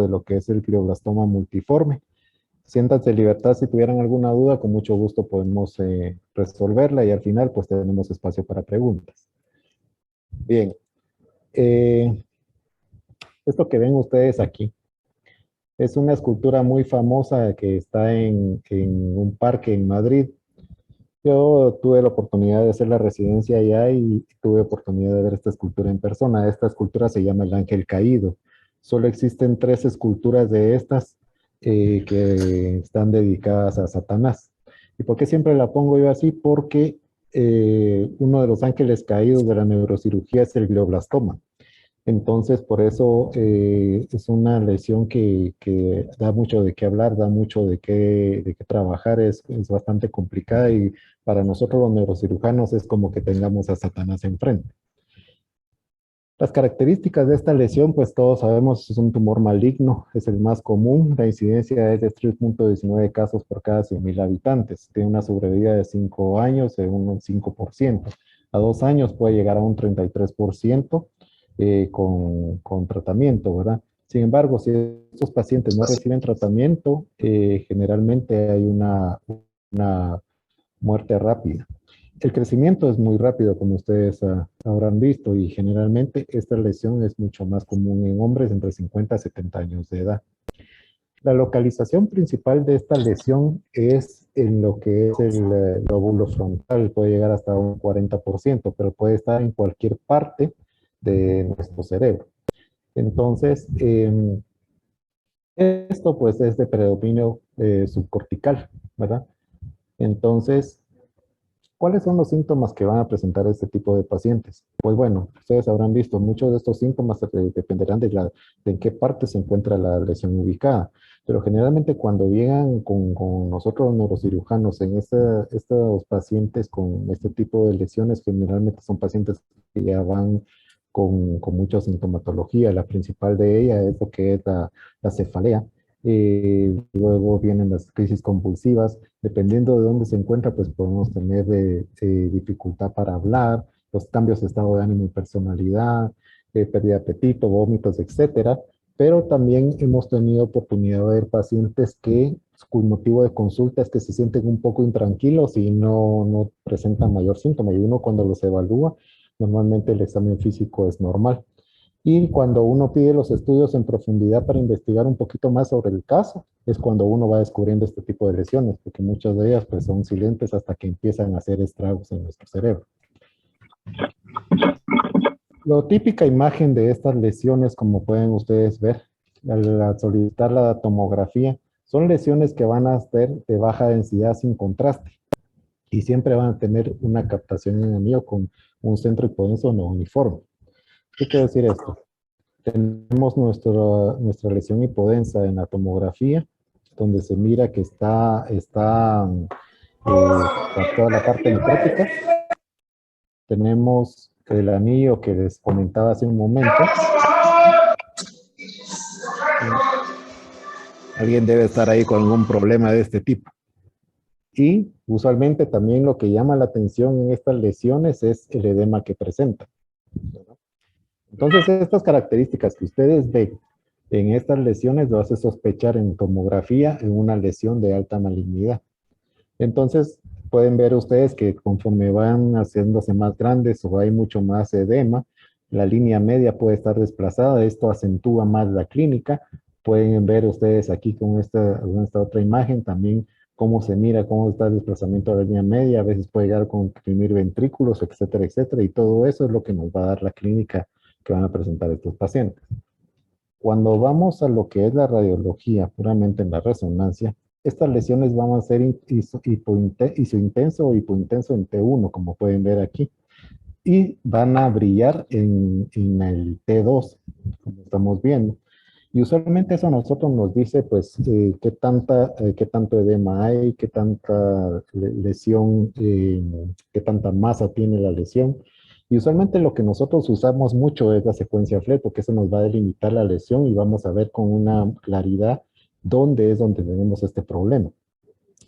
de lo que es el glioblastoma multiforme. Siéntanse en libertad si tuvieran alguna duda, con mucho gusto podemos resolverla y al final pues tenemos espacio para preguntas. Bien, eh, esto que ven ustedes aquí es una escultura muy famosa que está en un parque en Madrid. Yo tuve la oportunidad de hacer la residencia allá y tuve oportunidad de ver esta escultura en persona. Esta escultura se llama El Ángel Caído. Solo existen 3 esculturas de estas que están dedicadas a Satanás. ¿Y por qué siempre la pongo yo así? Porque uno de los ángeles caídos de la neurocirugía es el glioblastoma. Entonces, por eso es una lesión que da mucho de qué hablar, da mucho de qué trabajar, es bastante complicada y para nosotros los neurocirujanos es como que tengamos a Satanás enfrente. Las características de esta lesión, pues todos sabemos, es un tumor maligno, es el más común, la incidencia es de 3.19 casos por cada 100.000 habitantes, tiene una sobrevida de 5 años de un 5%, a 2 años puede llegar a un 33% con tratamiento, ¿verdad? Sin embargo, si estos pacientes no reciben tratamiento, generalmente hay una muerte rápida. El crecimiento es muy rápido, como ustedes habrán visto, y generalmente esta lesión es mucho más común en hombres entre 50 y 70 años de edad. La localización principal de esta lesión es en lo que es el lóbulo frontal, puede llegar hasta un 40%, pero puede estar en cualquier parte de nuestro cerebro. Entonces, esto pues es de predominio subcortical, ¿verdad? Entonces, ¿cuáles son los síntomas que van a presentar este tipo de pacientes? Pues bueno, ustedes habrán visto, muchos de estos síntomas dependerán de en qué parte se encuentra la lesión ubicada. Pero generalmente cuando llegan con nosotros los neurocirujanos en estos pacientes con este tipo de lesiones, generalmente son pacientes que ya van con mucha sintomatología. La principal de ella es lo que es la cefalea. Luego vienen las crisis convulsivas. Dependiendo de dónde se encuentra, pues podemos tener dificultad para hablar, los cambios de estado de ánimo y personalidad, pérdida de apetito, vómitos, etcétera. Pero también hemos tenido oportunidad de ver pacientes que cuyo motivo de consulta es que se sienten un poco intranquilos y no presentan mayor síntoma. Y uno cuando los evalúa, normalmente el examen físico es normal. Y cuando uno pide los estudios en profundidad para investigar un poquito más sobre el caso, es cuando uno va descubriendo este tipo de lesiones, porque muchas de ellas pues, son silentes hasta que empiezan a hacer estragos en nuestro cerebro. La típica imagen de estas lesiones, como pueden ustedes ver, al solicitar la tomografía, son lesiones que van a ser de baja densidad sin contraste y siempre van a tener una captación en anillo con un centro hipodenso no uniforme. ¿Qué quiere decir esto? Tenemos nuestra lesión hipodensa en la tomografía, donde se mira que está toda la parte necrótica. Tenemos el anillo que les comentaba hace un momento. Alguien debe estar ahí con algún problema de este tipo. Y usualmente también lo que llama la atención en estas lesiones es el edema que presenta. Entonces, estas características que ustedes ven en estas lesiones lo hace sospechar en tomografía en una lesión de alta malignidad. Entonces, pueden ver ustedes que conforme van haciéndose más grandes o hay mucho más edema, la línea media puede estar desplazada. Esto acentúa más la clínica. Pueden ver ustedes aquí con esta otra imagen también cómo se mira, cómo está el desplazamiento de la línea media. A veces puede llegar con comprimir ventrículos, etcétera, etcétera. Y todo eso es lo que nos va a dar la clínica que van a presentar estos pacientes. Cuando vamos a lo que es la radiología, puramente en la resonancia, estas lesiones van a ser isointenso o hipointenso en T1, como pueden ver aquí, y van a brillar en el T2, como estamos viendo. Y usualmente eso a nosotros nos dice, pues, qué tanto edema hay, qué tanta lesión, qué tanta masa tiene la lesión. Y usualmente lo que nosotros usamos mucho es la secuencia FLET, porque eso nos va a delimitar la lesión y vamos a ver con una claridad dónde es donde tenemos este problema.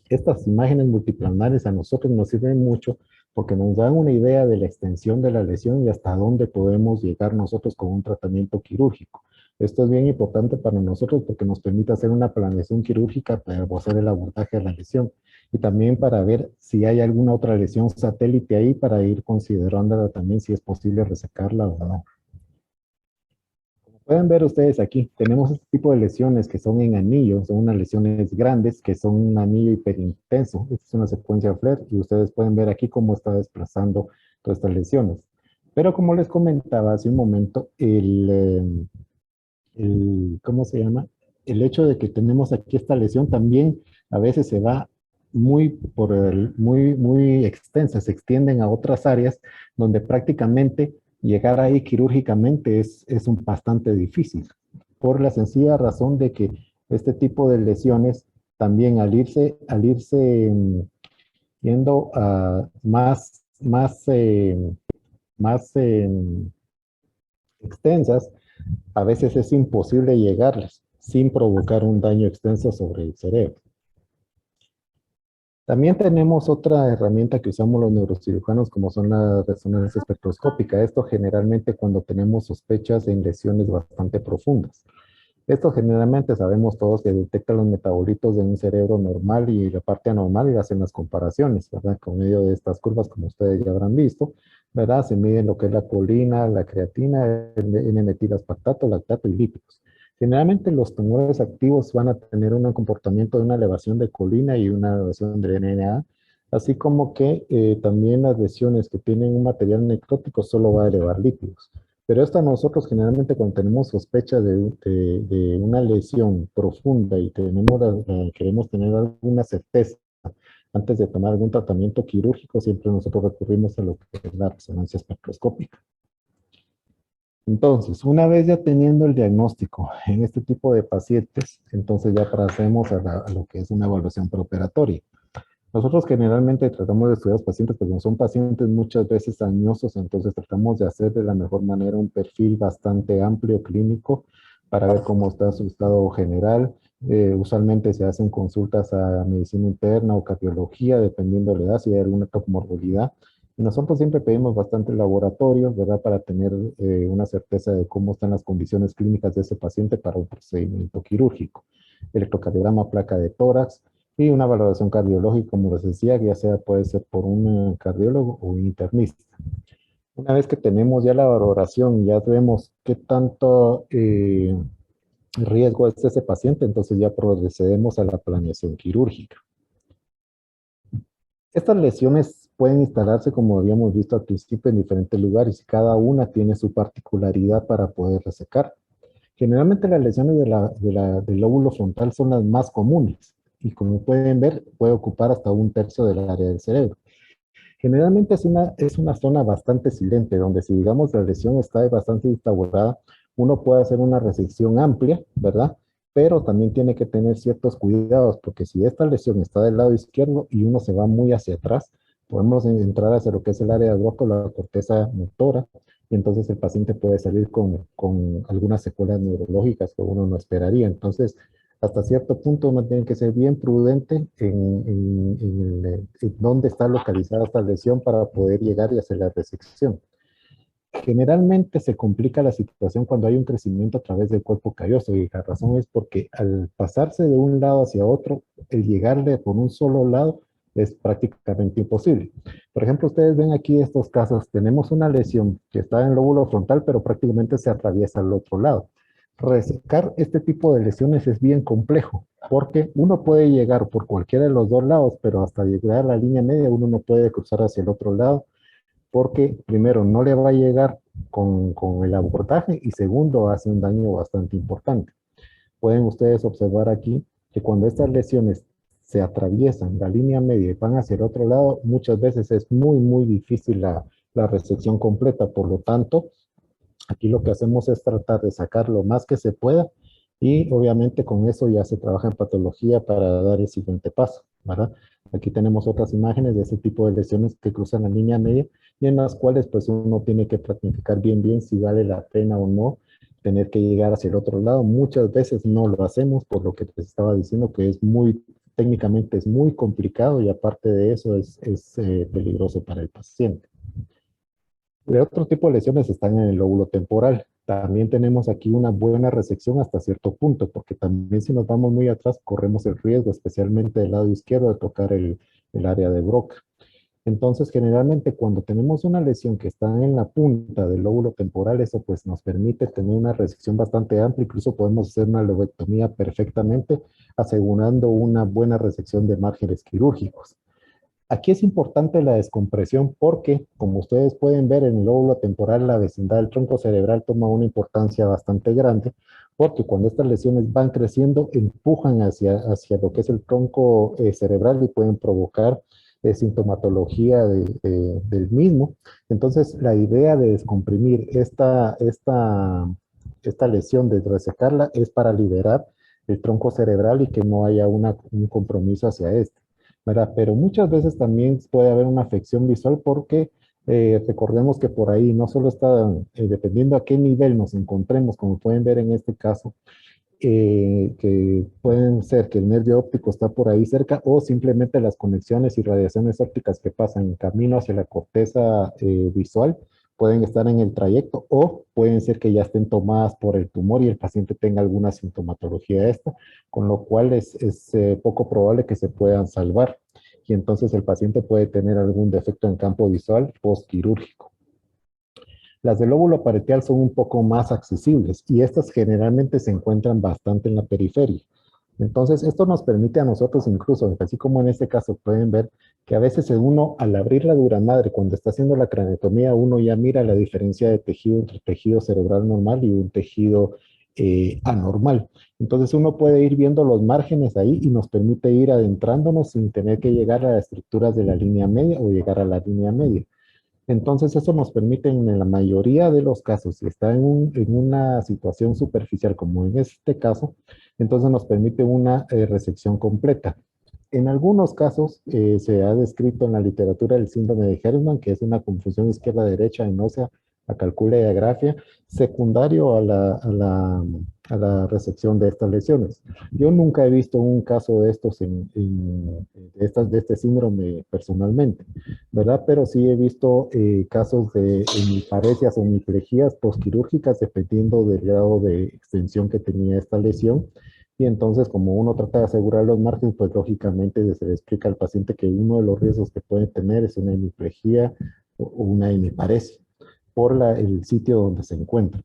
Estas imágenes multiplanares a nosotros nos sirven mucho porque nos dan una idea de la extensión de la lesión y hasta dónde podemos llegar nosotros con un tratamiento quirúrgico. Esto es bien importante para nosotros porque nos permite hacer una planeación quirúrgica para hacer el abordaje de la lesión y también para ver si hay alguna otra lesión satélite ahí para ir considerándola también si es posible resecarla o no. Pueden ver ustedes aquí, tenemos este tipo de lesiones que son en anillo, son unas lesiones grandes que son un anillo hiperintenso. Esta es una secuencia FLAIR y ustedes pueden ver aquí cómo está desplazando todas estas lesiones. Pero como les comentaba hace un momento, ¿cómo se llama? El hecho de que tenemos aquí esta lesión también a veces se va muy extensa, se extienden a otras áreas donde prácticamente llegar ahí quirúrgicamente es un bastante difícil, por la sencilla razón de que este tipo de lesiones también al irse yendo a más extensas, a veces es imposible llegarles sin provocar un daño extenso sobre el cerebro. También tenemos otra herramienta que usamos los neurocirujanos como son la resonancia espectroscópica. Esto generalmente cuando tenemos sospechas en lesiones bastante profundas. Esto generalmente sabemos todos que detecta los metabolitos de un cerebro normal y la parte anormal y hacen las comparaciones, ¿verdad? Con medio de estas curvas, como ustedes ya habrán visto, ¿verdad? Se miden lo que es la colina, la creatina, el N-metilaspactato, lactato y lípidos. Generalmente los tumores activos van a tener un comportamiento de una elevación de colina y una elevación de NNA, así como que también las lesiones que tienen un material necrótico solo va a elevar lípidos. Pero esto a nosotros generalmente cuando tenemos sospecha de una lesión profunda y queremos tener alguna certeza antes de tomar algún tratamiento quirúrgico, siempre nosotros recurrimos a lo que es la resonancia espectroscópica. Entonces, una vez ya teniendo el diagnóstico en este tipo de pacientes, entonces ya pasemos a lo que es una evaluación preoperatoria. Nosotros generalmente tratamos de estudiar a los pacientes, pero como son pacientes muchas veces añosos, entonces tratamos de hacer de la mejor manera un perfil bastante amplio clínico para ver cómo está su estado general. Usualmente se hacen consultas a medicina interna o cardiología, dependiendo de la edad, si hay alguna comorbilidad. Y nosotros siempre pedimos bastante laboratorios, ¿verdad? Para tener una certeza de cómo están las condiciones clínicas de ese paciente para un procedimiento quirúrgico. Electrocardiograma, placa de tórax, y una valoración cardiológica, como les decía, ya sea puede ser por un cardiólogo o un internista. Una vez que tenemos ya la valoración, ya vemos qué tanto riesgo es ese paciente, entonces ya procedemos a la planeación quirúrgica. Estas lesiones pueden instalarse, como habíamos visto al principio, en diferentes lugares y cada una tiene su particularidad para poder resecar. Generalmente las lesiones del lóbulo frontal son las más comunes y como pueden ver puede ocupar hasta un tercio del área del cerebro. Generalmente es una zona bastante silente donde si digamos la lesión está bastante instaurada, uno puede hacer una resección amplia, ¿verdad? Pero también tiene que tener ciertos cuidados porque si esta lesión está del lado izquierdo y uno se va muy hacia atrás, podemos entrar hacia lo que es el área de Broca, la corteza motora, y entonces el paciente puede salir con algunas secuelas neurológicas que uno no esperaría. Entonces, hasta cierto punto uno tiene que ser bien prudente en dónde está localizada esta lesión para poder llegar y hacer la resección. Generalmente se complica la situación cuando hay un crecimiento a través del cuerpo calloso y la razón es porque al pasarse de un lado hacia otro, el llegarle por un solo lado es prácticamente imposible. Por ejemplo, ustedes ven aquí estos casos, tenemos una lesión que está en el lóbulo frontal, pero prácticamente se atraviesa al otro lado. Resecar este tipo de lesiones es bien complejo, porque uno puede llegar por cualquiera de los dos lados, pero hasta llegar a la línea media uno no puede cruzar hacia el otro lado, porque primero no le va a llegar con el abordaje y segundo hace un daño bastante importante. Pueden ustedes observar aquí que cuando estas lesiones se atraviesan la línea media y van hacia el otro lado, muchas veces es muy difícil la resección completa. Por lo tanto, aquí lo que hacemos es tratar de sacar lo más que se pueda y obviamente con eso ya se trabaja en patología para dar el siguiente paso, ¿verdad? Aquí tenemos otras imágenes de ese tipo de lesiones que cruzan la línea media y en las cuales pues uno tiene que planificar bien si vale la pena o no tener que llegar hacia el otro lado. Muchas veces no lo hacemos por lo que les estaba diciendo que es técnicamente es muy complicado y aparte de eso es peligroso para el paciente. De otro tipo de lesiones están en el lóbulo temporal. también tenemos aquí una buena resección hasta cierto punto, porque también si nos vamos muy atrás, corremos el riesgo, especialmente del lado izquierdo, de tocar el área de Broca. Entonces, generalmente cuando tenemos una lesión que está en la punta del lóbulo temporal, eso pues nos permite tener una resección bastante amplia, incluso podemos hacer una lobectomía perfectamente, asegurando una buena resección de márgenes quirúrgicos. Aquí es importante la descompresión porque, como ustedes pueden ver en el lóbulo temporal, la vecindad del tronco cerebral toma una importancia bastante grande, porque cuando estas lesiones van creciendo, empujan hacia lo que es el tronco cerebral y pueden provocar sintomatología del mismo. Entonces, la idea de descomprimir esta lesión, de resecarla, es para liberar el tronco cerebral y que no haya un compromiso hacia este. ¿Verdad? Pero muchas veces también puede haber una afección visual porque recordemos que por ahí no solo está, dependiendo a qué nivel nos encontremos, como pueden ver en este caso, que pueden ser que el nervio óptico está por ahí cerca o simplemente las conexiones y radiaciones ópticas que pasan en camino hacia la corteza visual pueden estar en el trayecto o pueden ser que ya estén tomadas por el tumor y el paciente tenga alguna sintomatología de esta, con lo cual es poco probable que se puedan salvar y entonces el paciente puede tener algún defecto en campo visual postquirúrgico. Las del lóbulo parietal son un poco más accesibles y estas generalmente se encuentran bastante en la periferia. Entonces, esto nos permite a nosotros incluso, así como en este caso pueden ver, que a veces uno al abrir la dura madre, cuando está haciendo la craneotomía, uno ya mira la diferencia de tejido entre tejido cerebral normal y un tejido anormal. Entonces, uno puede ir viendo los márgenes ahí y nos permite ir adentrándonos sin tener que llegar a las estructuras de la línea media o llegar a la línea media. Entonces, eso nos permite en la mayoría de los casos, si está en una situación superficial como en este caso, entonces nos permite una resección completa. En algunos casos se ha descrito en la literatura el síndrome de Herrmann, que es una confusión izquierda-derecha en ósea, a calcula y agrafia, secundario a la resección de estas lesiones. Yo nunca he visto un caso de estos de este síndrome personalmente, ¿verdad? Pero sí he visto casos de hemiparesias o hemiplejías postquirúrgicas dependiendo del grado de extensión que tenía esta lesión. Y entonces, como uno trata de asegurar los márgenes, pues lógicamente se le explica al paciente que uno de los riesgos que puede tener es una hemiplejía o una hemiparesia por el sitio donde se encuentra.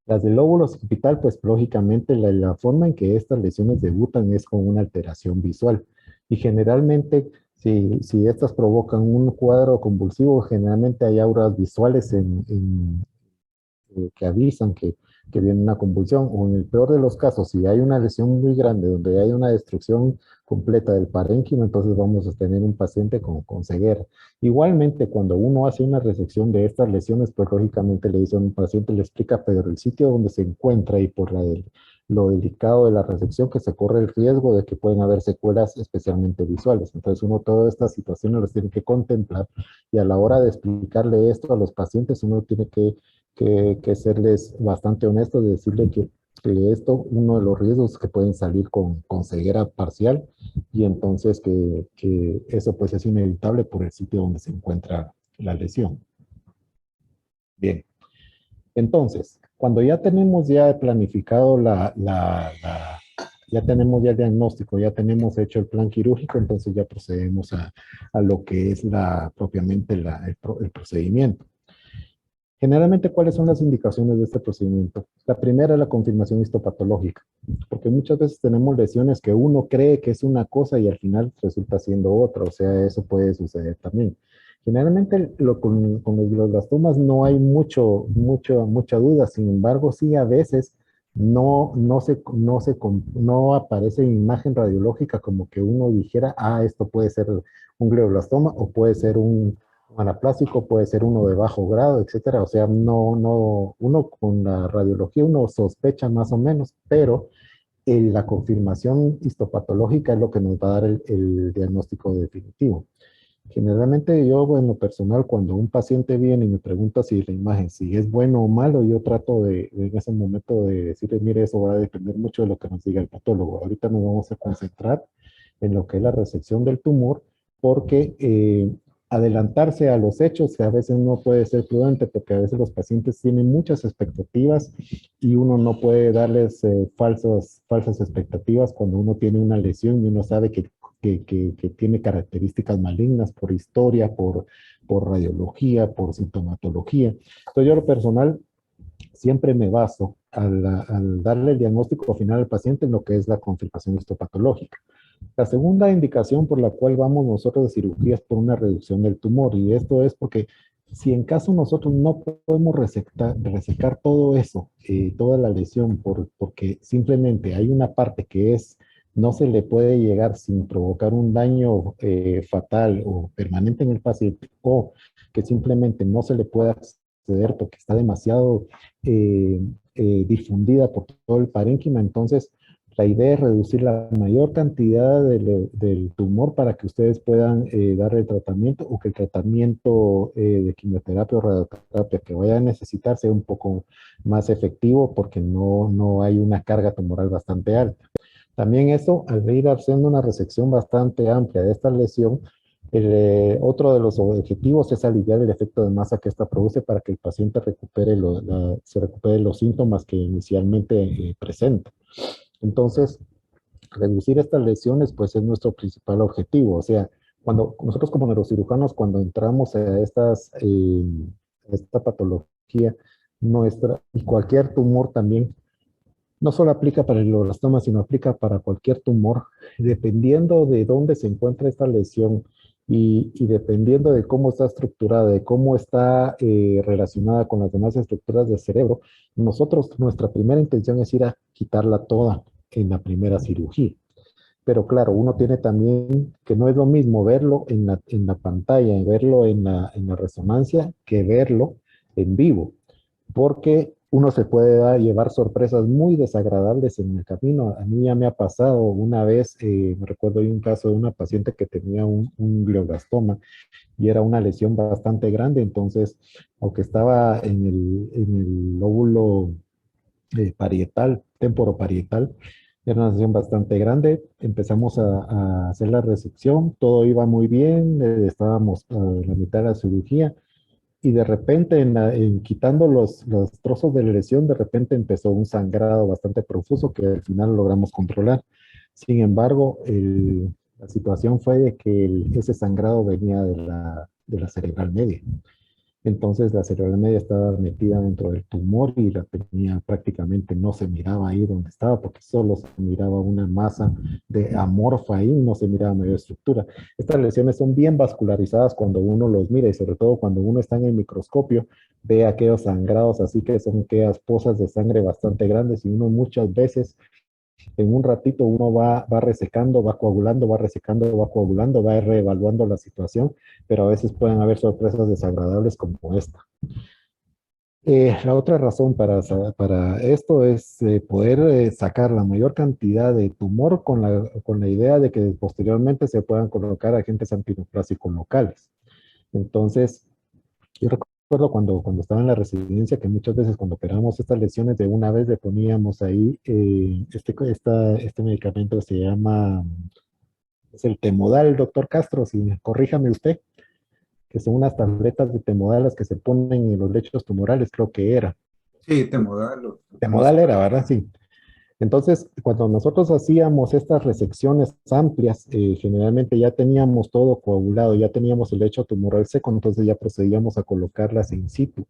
Las del lóbulo occipital, pues lógicamente la forma en que estas lesiones debutan es con una alteración visual. Y generalmente, si estas provocan un cuadro convulsivo, generalmente hay auras visuales que avisan que viene una convulsión, o en el peor de los casos, si hay una lesión muy grande donde hay una destrucción completa del parénquima, entonces vamos a tener un paciente con ceguera. Igualmente, cuando uno hace una resección de estas lesiones, pues lógicamente le dice a un paciente, le explica, pero el sitio donde se encuentra y por lo delicado de la resección, que se corre el riesgo de que pueden haber secuelas especialmente visuales. Entonces uno todas estas situaciones las tiene que contemplar y a la hora de explicarle esto a los pacientes, uno tiene que serles bastante honestos, de decirle que esto, uno de los riesgos que pueden salir con ceguera parcial y entonces que eso pues es inevitable por el sitio donde se encuentra la lesión. Bien, entonces, cuando ya tenemos ya planificado ya tenemos ya el diagnóstico, ya tenemos hecho el plan quirúrgico, entonces ya procedemos a lo que es propiamente el procedimiento. Generalmente, ¿cuáles son las indicaciones de este procedimiento? La primera es la confirmación histopatológica, porque muchas veces tenemos lesiones que uno cree que es una cosa y al final resulta siendo otra, o sea, eso puede suceder también. Generalmente con los glioblastomas no hay mucha duda, sin embargo, sí a veces no aparece en imagen radiológica como que uno dijera, esto puede ser un glioblastoma o puede ser un anaplásico, puede ser uno de bajo grado, etcétera. O sea, uno con la radiología uno sospecha más o menos, pero la confirmación histopatológica es lo que nos va a dar el diagnóstico definitivo. Generalmente yo, en lo personal, cuando un paciente viene y me pregunta si la imagen, si es bueno o malo, yo trato en ese momento de decirle, mire, eso va a depender mucho de lo que nos diga el patólogo. Ahorita nos vamos a concentrar en lo que es la resección del tumor, porque adelantarse a los hechos a veces no puede ser prudente porque a veces los pacientes tienen muchas expectativas y uno no puede darles falsas expectativas cuando uno tiene una lesión y uno sabe que tiene características malignas por historia, por radiología, por sintomatología. Entonces yo a lo personal siempre me baso al darle el diagnóstico final al paciente en lo que es la confirmación histopatológica. La segunda indicación por la cual vamos nosotros de cirugía es por una reducción del tumor, y esto es porque si en caso nosotros no podemos resecar todo eso, toda la lesión, porque simplemente hay una parte que no se le puede llegar sin provocar un daño fatal o permanente en el paciente, o que simplemente no se le puede acceder porque está demasiado eh, difundida por todo el parénquima, entonces la idea es reducir la mayor cantidad del tumor para que ustedes puedan dar el tratamiento o que el tratamiento de quimioterapia o radioterapia que vaya a necesitar sea un poco más efectivo porque no hay una carga tumoral bastante alta. También eso, al ir haciendo una resección bastante amplia de esta lesión, otro de los objetivos es aliviar el efecto de masa que esta produce para que el paciente se recupere los síntomas que inicialmente presenta. Entonces, reducir estas lesiones, pues es nuestro principal objetivo. O sea, cuando nosotros como neurocirujanos, cuando entramos a esta patología nuestra, y cualquier tumor también, no solo aplica para el glioblastoma, sino aplica para cualquier tumor, dependiendo de dónde se encuentra esta lesión y dependiendo de cómo está estructurada, de cómo está relacionada con las demás estructuras del cerebro, nuestra primera intención es ir a quitarla toda en la primera cirugía. Pero claro, uno tiene también que no es lo mismo verlo en la pantalla, verlo en la resonancia, que verlo en vivo, porque uno se puede llevar sorpresas muy desagradables en el camino. A mí ya me ha pasado una vez, me recuerdo de un caso de una paciente que tenía un glioblastoma y era una lesión bastante grande, entonces, aunque estaba en el lóbulo parietal, temporoparietal, era una lesión bastante grande. Empezamos a hacer la resección, todo iba muy bien, estábamos a la mitad de la cirugía y de repente en quitando los trozos de la lesión, de repente empezó un sangrado bastante profuso que al final logramos controlar. Sin embargo, la situación fue de que ese sangrado venía de la cerebral media. Entonces la cerebral media estaba metida dentro del tumor y la tenía prácticamente, no se miraba ahí donde estaba porque solo se miraba una masa de amorfa ahí, no se miraba mayor estructura. Estas lesiones son bien vascularizadas cuando uno los mira y sobre todo cuando uno está en el microscopio, ve aquellos sangrados así que son aquellas pozas de sangre bastante grandes y uno muchas veces en un ratito uno va resecando, va coagulando, va resecando, va coagulando, va reevaluando la situación, pero a veces pueden haber sorpresas desagradables como esta. La otra razón para esto es poder sacar la mayor cantidad de tumor con la idea de que posteriormente se puedan colocar agentes antineoplásicos locales. Entonces, yo recuerdo cuando estaba en la residencia que muchas veces cuando operábamos estas lesiones de una vez le poníamos ahí este medicamento que se llama, es el Temodal, doctor Castro, si corríjame usted, que son unas tabletas de Temodal que se ponen en los lechos tumorales, creo que era. Sí, Temodal, lo Temodal conozco. era, ¿verdad? Sí. Entonces, cuando nosotros hacíamos estas resecciones amplias, generalmente ya teníamos todo coagulado, ya teníamos el lecho tumoral seco, entonces ya procedíamos a colocarlas in situ,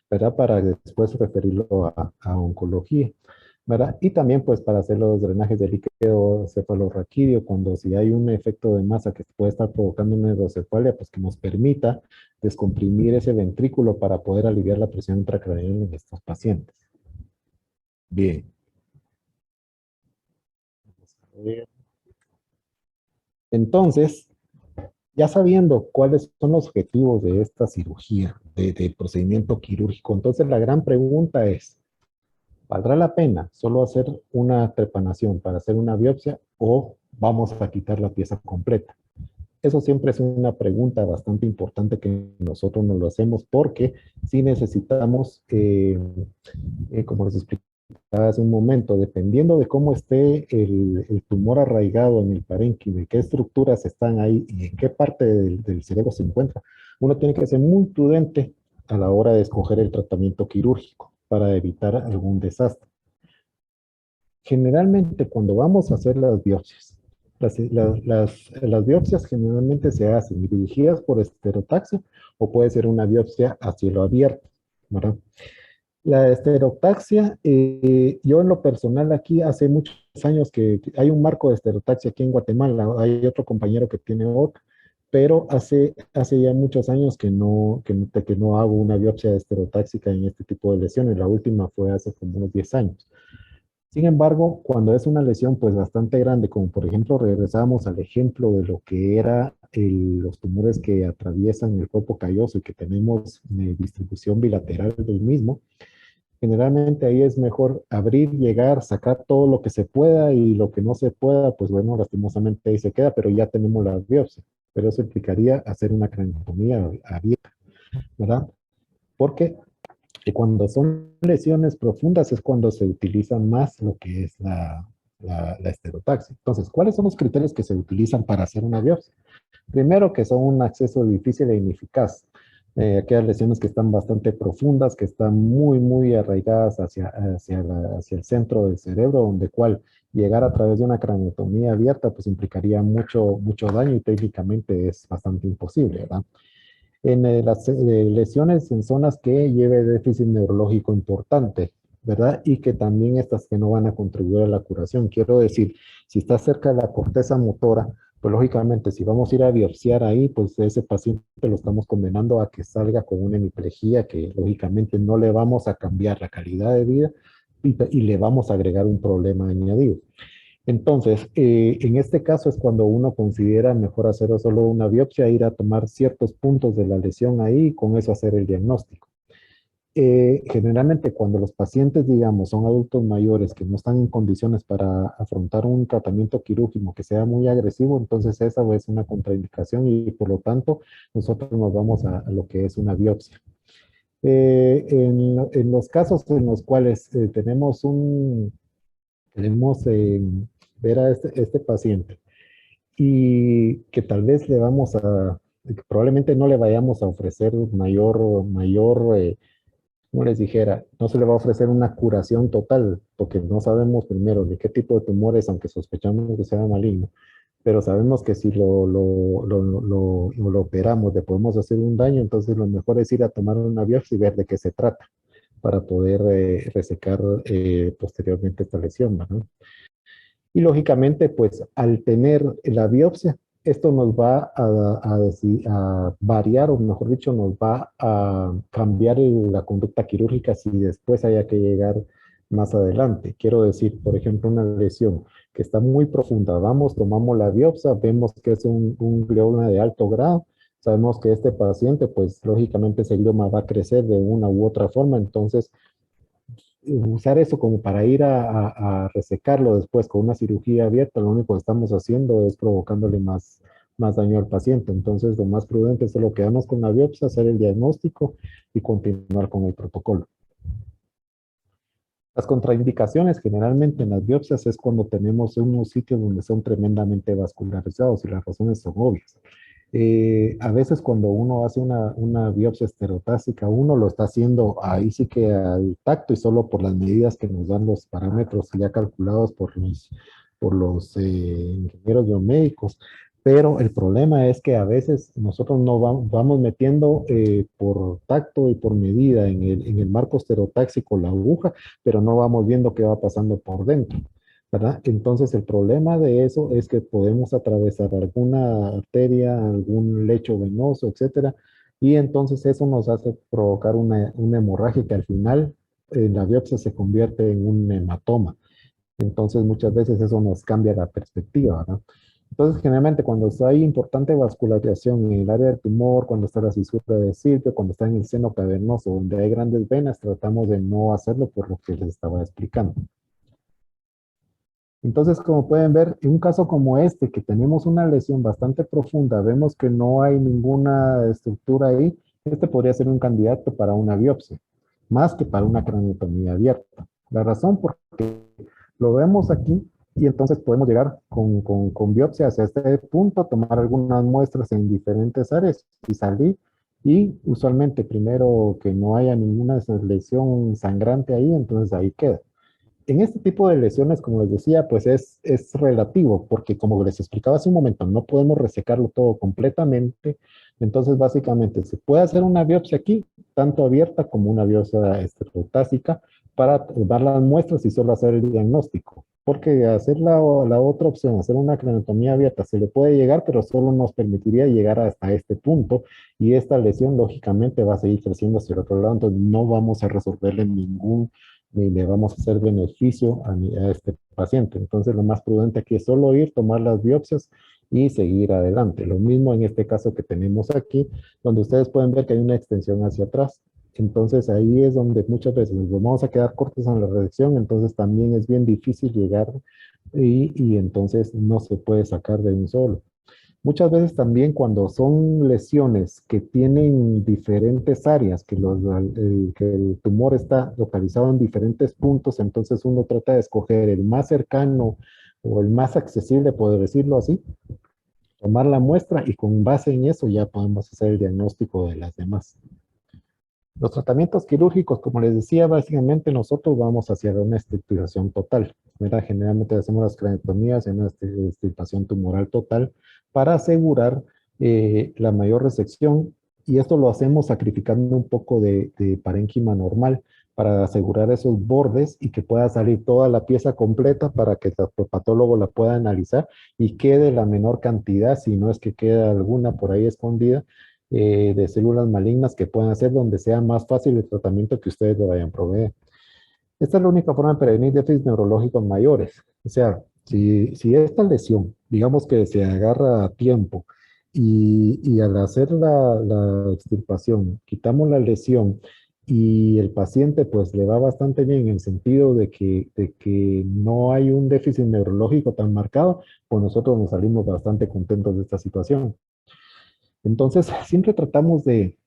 ¿verdad? Para después referirlo a oncología, ¿verdad? Y también pues para hacer los drenajes de líquido cefalorraquídeo, cuando si hay un efecto de masa que puede estar provocando una hidrocefalia, pues que nos permita descomprimir ese ventrículo para poder aliviar la presión intracraneal en estos pacientes. Bien. Vamos a ver. Entonces, ya sabiendo cuáles son los objetivos de esta cirugía, del procedimiento quirúrgico, entonces la gran pregunta es, ¿valdrá la pena solo hacer una trepanación para hacer una biopsia o vamos a quitar la pieza completa? Eso siempre es una pregunta bastante importante que nosotros nos lo hacemos porque si necesitamos, como les explicaba hace un momento, dependiendo de cómo esté el tumor arraigado en el parénquima, de qué estructuras están ahí y en qué parte del cerebro se encuentra, uno tiene que ser muy prudente a la hora de escoger el tratamiento quirúrgico para evitar algún desastre. Generalmente cuando vamos a hacer las biopsias, las biopsias generalmente se hacen dirigidas por esterotaxia o puede ser una biopsia a cielo abierto, ¿verdad? La esterotaxia, yo en lo personal aquí hace muchos años que hay un marco de esterotaxia aquí en Guatemala, hay otro compañero que tiene otro, pero hace ya muchos años que no hago una biopsia esterotáxica en este tipo de lesiones. La última fue hace como unos 10 años. Sin embargo, cuando es una lesión pues bastante grande, como por ejemplo regresamos al ejemplo de lo que era los tumores que atraviesan el cuerpo calloso y que tenemos distribución bilateral del mismo, generalmente ahí es mejor abrir, llegar, sacar todo lo que se pueda y lo que no se pueda, pues bueno, lastimosamente ahí se queda, pero ya tenemos la biopsia. Pero eso implicaría hacer una craniotomía abierta, ¿verdad? Porque cuando son lesiones profundas es cuando se utiliza más lo que es la esterotaxia. Entonces, ¿cuáles son los criterios que se utilizan para hacer una biopsia? Primero, que son un acceso difícil e ineficaz. Aquellas lesiones que están bastante profundas, que están muy, muy arraigadas hacia el centro del cerebro, donde cual llegar a través de una craniotomía abierta, pues implicaría mucho, mucho daño y técnicamente es bastante imposible, ¿verdad? En las lesiones en zonas que lleve déficit neurológico importante, ¿verdad? Y que también estas que no van a contribuir a la curación. Quiero decir, si está cerca de la corteza motora, pues lógicamente si vamos a ir a biopsiar ahí, pues ese paciente lo estamos condenando a que salga con una hemiplegia que lógicamente no le vamos a cambiar la calidad de vida y le vamos a agregar un problema añadido. Entonces, en este caso es cuando uno considera mejor hacer solo una biopsia, ir a tomar ciertos puntos de la lesión ahí y con eso hacer el diagnóstico. Generalmente cuando los pacientes, digamos, son adultos mayores que no están en condiciones para afrontar un tratamiento quirúrgico que sea muy agresivo, entonces esa es una contraindicación y por lo tanto nosotros nos vamos a lo que es una biopsia. En los casos en los cuales queremos ver a este paciente y que tal vez que probablemente no le vayamos a ofrecer como les dijera, no se le va a ofrecer una curación total, porque no sabemos primero de qué tipo de tumores, aunque sospechamos que sea maligno, pero sabemos que si lo operamos, le podemos hacer un daño, entonces lo mejor es ir a tomar una biopsia y ver de qué se trata para poder resecar posteriormente esta lesión, ¿no? Y lógicamente, pues al tener la biopsia, esto nos va a variar, o mejor dicho, nos va a cambiar la conducta quirúrgica si después haya que llegar más adelante. Quiero decir, por ejemplo, una lesión que está muy profunda. Vamos, tomamos la biopsia, vemos que es un glioma de alto grado. Sabemos que este paciente, pues lógicamente ese glioma va a crecer de una u otra forma, entonces usar eso como para ir a resecarlo después con una cirugía abierta, lo único que estamos haciendo es provocándole más daño al paciente. Entonces, lo más prudente es solo quedarnos con la biopsia, hacer el diagnóstico y continuar con el protocolo. Las contraindicaciones generalmente en las biopsias es cuando tenemos unos sitios donde son tremendamente vascularizados y las razones son obvias. A veces cuando uno hace una biopsia estereotáxica, uno lo está haciendo ahí sí que al tacto y solo por las medidas que nos dan los parámetros ya calculados por los ingenieros biomédicos. Pero el problema es que a veces nosotros no vamos metiendo por tacto y por medida en el marco estereotáxico la aguja, pero no vamos viendo qué va pasando por dentro, ¿verdad? Entonces el problema de eso es que podemos atravesar alguna arteria, algún lecho venoso, etcétera, y entonces eso nos hace provocar una hemorragia que al final en la biopsia se convierte en un hematoma. Entonces muchas veces eso nos cambia la perspectiva, ¿verdad? Entonces, generalmente cuando hay importante vascularización en el área del tumor, cuando está la fisura de Silvio, cuando está en el seno cavernoso, donde hay grandes venas, tratamos de no hacerlo por lo que les estaba explicando. Entonces, como pueden ver, en un caso como este, que tenemos una lesión bastante profunda, vemos que no hay ninguna estructura ahí, este podría ser un candidato para una biopsia, más que para una craniotomía abierta. La razón porque lo vemos aquí y entonces podemos llegar con biopsia hacia este punto, tomar algunas muestras en diferentes áreas y salir. Y usualmente primero que no haya ninguna lesión sangrante ahí, entonces ahí queda. En este tipo de lesiones, como les decía, pues es relativo, porque como les explicaba hace un momento, no podemos resecarlo todo completamente. Entonces, básicamente, se puede hacer una biopsia aquí, tanto abierta como una biopsia esterotáxica, para dar las muestras y solo hacer el diagnóstico. Porque hacer la otra opción, hacer una craneotomía abierta, se le puede llegar, pero solo nos permitiría llegar hasta este punto y esta lesión, lógicamente, va a seguir creciendo hacia el otro lado, entonces no vamos a resolverle ningún ni le vamos a hacer beneficio a este paciente. Entonces, lo más prudente aquí es solo ir, tomar las biopsias y seguir adelante. Lo mismo en este caso que tenemos aquí, donde ustedes pueden ver que hay una extensión hacia atrás. Entonces, ahí es donde muchas veces nos vamos a quedar cortos en la redacción, entonces también es bien difícil llegar y entonces no se puede sacar de un solo. Muchas veces también cuando son lesiones que tienen diferentes áreas, que el tumor está localizado en diferentes puntos, entonces uno trata de escoger el más cercano o el más accesible, por decirlo así, tomar la muestra y con base en eso ya podemos hacer el diagnóstico de las demás. Los tratamientos quirúrgicos, como les decía, básicamente nosotros vamos hacia una estructuración total, ¿verdad? Generalmente hacemos las craniotomías en una extirpación tumoral total para asegurar la mayor resección y esto lo hacemos sacrificando un poco de parénquima normal para asegurar esos bordes y que pueda salir toda la pieza completa para que el patólogo la pueda analizar y quede la menor cantidad, si no es que queda alguna por ahí escondida, de células malignas que puedan hacer donde sea más fácil el tratamiento que ustedes le vayan a proveer. Esta es la única forma de prevenir déficits neurológicos mayores. O sea, si esta lesión, digamos que se agarra a tiempo y al hacer la extirpación, quitamos la lesión y el paciente pues le va bastante bien en el sentido de que no hay un déficit neurológico tan marcado, pues nosotros nos salimos bastante contentos de esta situación. Entonces, siempre tratamos de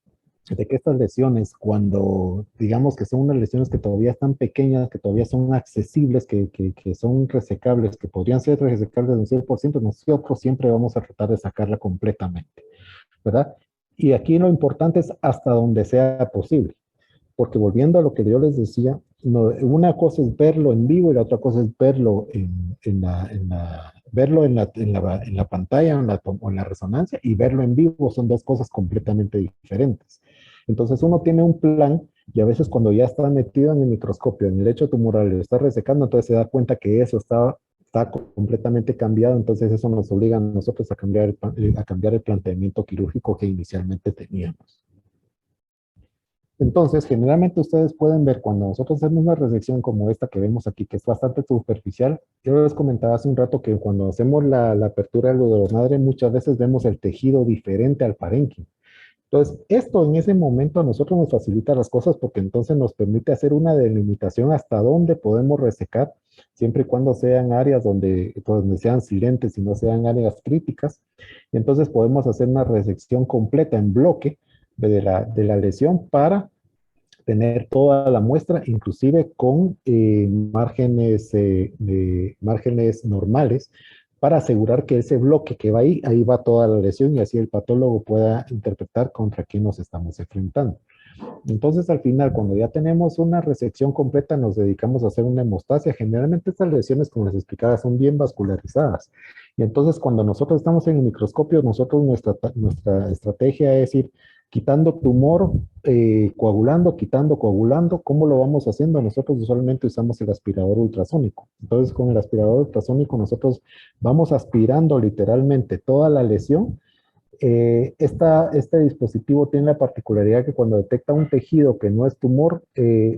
que estas lesiones, cuando digamos que son unas lesiones que todavía están pequeñas, que todavía son accesibles, que son resecables, que podrían ser resecables en un 100%, nosotros siempre vamos a tratar de sacarla completamente, ¿verdad? Y aquí lo importante es hasta donde sea posible, porque volviendo a lo que yo les decía, una cosa es verlo en vivo y la otra cosa es verlo verlo en la pantalla o en la resonancia y verlo en vivo son dos cosas completamente diferentes. Entonces uno tiene un plan y a veces cuando ya está metido en el microscopio, en el lecho tumoral, lo está resecando, entonces se da cuenta que eso está completamente cambiado, entonces eso nos obliga a nosotros a cambiar el planteamiento quirúrgico que inicialmente teníamos. Entonces, generalmente ustedes pueden ver cuando nosotros hacemos una resección como esta que vemos aquí, que es bastante superficial, yo les comentaba hace un rato que cuando hacemos la apertura del duodenal muchas veces vemos el tejido diferente al parénquima. Entonces, esto en ese momento a nosotros nos facilita las cosas porque entonces nos permite hacer una delimitación hasta dónde podemos resecar, siempre y cuando sean áreas donde sean silentes y no sean áreas críticas. Y entonces podemos hacer una resección completa en bloque de la lesión para tener toda la muestra, inclusive con márgenes normales, para asegurar que ese bloque que va ahí va toda la lesión y así el patólogo pueda interpretar contra quién nos estamos enfrentando. Entonces, al final, cuando ya tenemos una resección completa, nos dedicamos a hacer una hemostasia. Generalmente estas lesiones, como les explicaba, son bien vascularizadas. Y entonces, cuando nosotros estamos en el microscopio, nuestra estrategia es ir quitando tumor, coagulando, quitando, coagulando. ¿Cómo lo vamos haciendo? Nosotros usualmente usamos el aspirador ultrasónico. Entonces, con el aspirador ultrasónico, nosotros vamos aspirando literalmente toda la lesión. Este dispositivo tiene la particularidad que cuando detecta un tejido que no es tumor,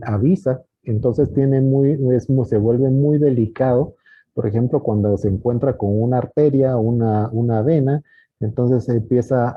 avisa, entonces se vuelve muy delicado. Por ejemplo, cuando se encuentra con una arteria, una vena, entonces se empieza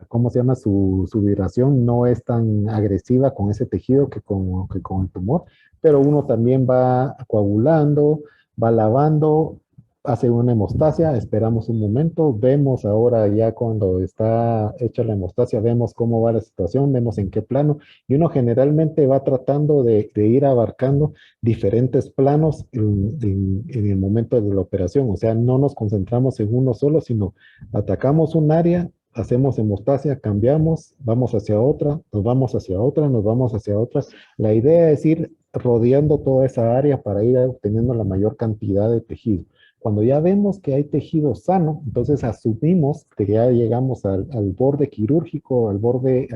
¿cómo se llama? Su vibración no es tan agresiva con ese tejido que con el tumor, pero uno también va coagulando, va lavando, hace una hemostasia, esperamos un momento, vemos ahora ya cuando está hecha la hemostasia, vemos cómo va la situación, vemos en qué plano, y uno generalmente va tratando de ir abarcando diferentes planos en el momento de la operación, o sea, no nos concentramos en uno solo, sino atacamos un área, hacemos hemostasia, cambiamos, vamos hacia otra, nos vamos hacia otra, nos vamos hacia otra. La idea es ir rodeando toda esa área para ir obteniendo la mayor cantidad de tejido. Cuando ya vemos que hay tejido sano, entonces asumimos que ya llegamos al borde quirúrgico, al borde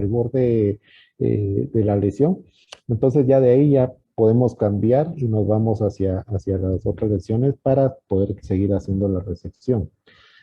de la lesión. Entonces ya de ahí ya podemos cambiar y nos vamos hacia las otras lesiones para poder seguir haciendo la resección.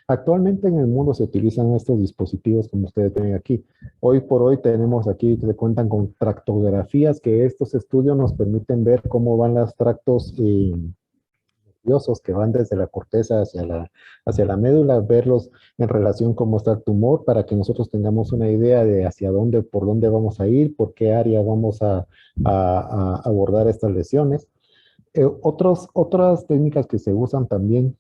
Actualmente en el mundo se utilizan estos dispositivos como ustedes ven aquí. Hoy por hoy tenemos aquí que se cuentan con tractografías, que estos estudios nos permiten ver cómo van los tractos nerviosos que van desde la corteza hacia la médula, verlos en relación cómo está el tumor para que nosotros tengamos una idea de hacia dónde, por dónde vamos a ir, por qué área vamos a abordar estas lesiones. Otras técnicas que se usan también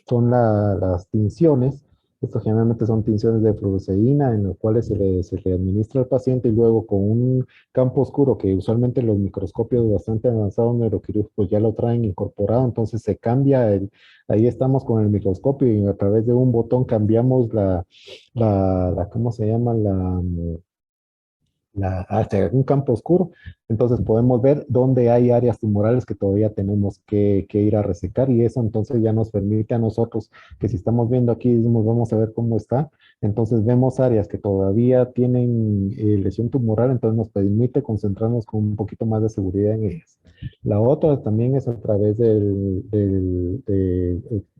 son las tinciones. Estas generalmente son tinciones de fluoresceína en las cuales se le administra al paciente y luego con un campo oscuro que usualmente los microscopios bastante avanzados neuroquirúrgicos ya lo traen incorporado, entonces se cambia, ahí estamos con el microscopio y a través de un botón cambiamos ¿cómo se llama? Hacia un campo oscuro, entonces podemos ver dónde hay áreas tumorales que todavía tenemos que ir a resecar y eso entonces ya nos permite a nosotros que si estamos viendo aquí, vamos a ver cómo está, entonces vemos áreas que todavía tienen lesión tumoral, entonces nos permite concentrarnos con un poquito más de seguridad en ellas. La otra también es a través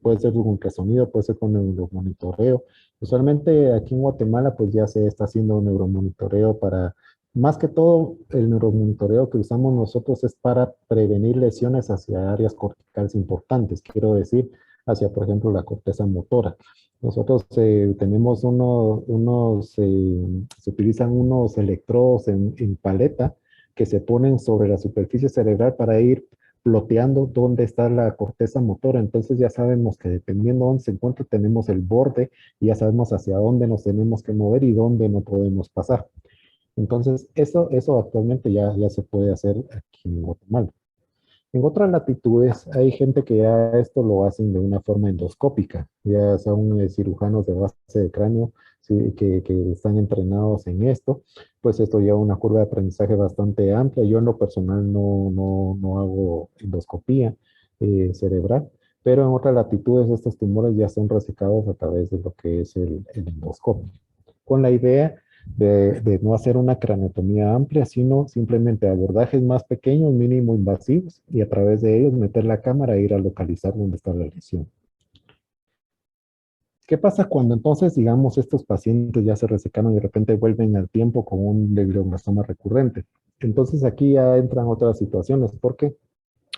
puede ser con ultrasonido, puede ser con neuromonitoreo. Usualmente aquí en Guatemala pues ya se está haciendo un neuromonitoreo para, más que todo el neuromonitoreo que usamos nosotros es para prevenir lesiones hacia áreas corticales importantes, quiero decir, hacia por ejemplo la corteza motora. Nosotros tenemos se utilizan unos electrodos en paleta que se ponen sobre la superficie cerebral para ir ploteando dónde está la corteza motora. Entonces ya sabemos que dependiendo de dónde se encuentra, tenemos el borde y ya sabemos hacia dónde nos tenemos que mover y dónde no podemos pasar. Entonces, eso actualmente ya se puede hacer aquí en Guatemala. En otras latitudes hay gente que ya esto lo hacen de una forma endoscópica, ya son cirujanos de base de cráneo, sí, que están entrenados en esto, pues esto lleva una curva de aprendizaje bastante amplia. Yo en lo personal no hago endoscopía cerebral, pero en otras latitudes estos tumores ya son resecados a través de lo que es el endoscopio, con la idea de no hacer una craneotomía amplia, sino simplemente abordajes más pequeños, mínimo invasivos, y a través de ellos meter la cámara e ir a localizar dónde está la lesión. ¿Qué pasa cuando entonces, digamos, estos pacientes ya se resecaron y de repente vuelven al tiempo con un glioblastoma recurrente? Entonces aquí ya entran otras situaciones, porque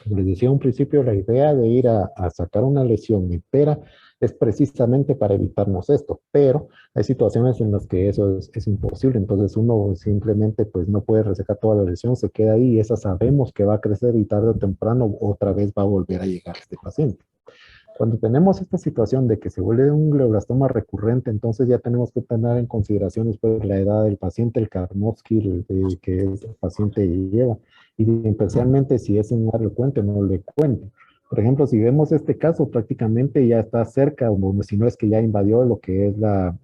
como les decía a un principio, la idea de ir a sacar una lesión entera es precisamente para evitarnos esto, pero hay situaciones en las que eso es imposible, entonces uno simplemente pues no puede resecar toda la lesión, se queda ahí y esa sabemos que va a crecer y tarde o temprano otra vez va a volver a llegar este paciente. Cuando tenemos esta situación de que se vuelve un glioblastoma recurrente, entonces ya tenemos que tener en consideración después la edad del paciente, el Karnofsky que el paciente lleva, y especialmente si es un le cuente o no le cuente. Por ejemplo, si vemos este caso, prácticamente ya está cerca, o si no es que ya invadió lo que es la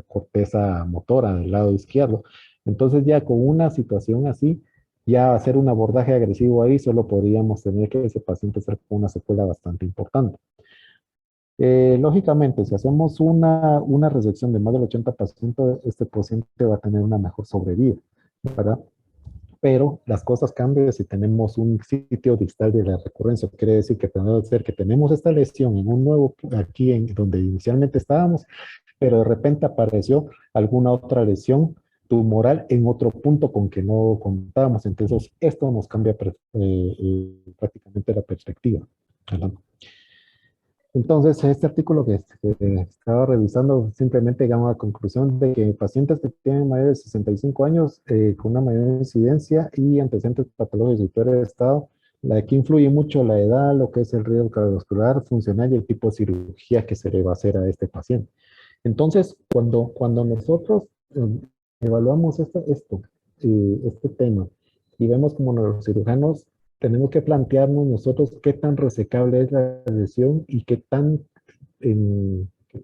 corteza motora del lado izquierdo. Entonces ya con una situación así, ya hacer un abordaje agresivo ahí, solo podríamos tener que ese paciente estar con una secuela bastante importante. Lógicamente, si hacemos una resección de más del 80%, este paciente va a tener una mejor sobrevida, ¿verdad? Pero las cosas cambian si tenemos un sitio distal de la recurrencia. Quiere decir que tenemos que tenemos esta lesión en un nuevo, aquí en donde inicialmente estábamos, pero de repente apareció alguna otra lesión tumoral en otro punto con que no contábamos. Entonces, esto nos cambia prácticamente la perspectiva, ¿verdad? Entonces, este artículo que estaba revisando simplemente llegamos a la conclusión de que pacientes que tienen mayores de 65 años con una mayor incidencia y antecedentes patológicos de peor estado Aquí influye mucho la edad, lo que es el riesgo cardiovascular, funcional y el tipo de cirugía que se le va a hacer a este paciente. Entonces, cuando nosotros evaluamos este tema y vemos como neurocirujanos, tenemos que plantearnos nosotros qué tan resecable es la lesión y qué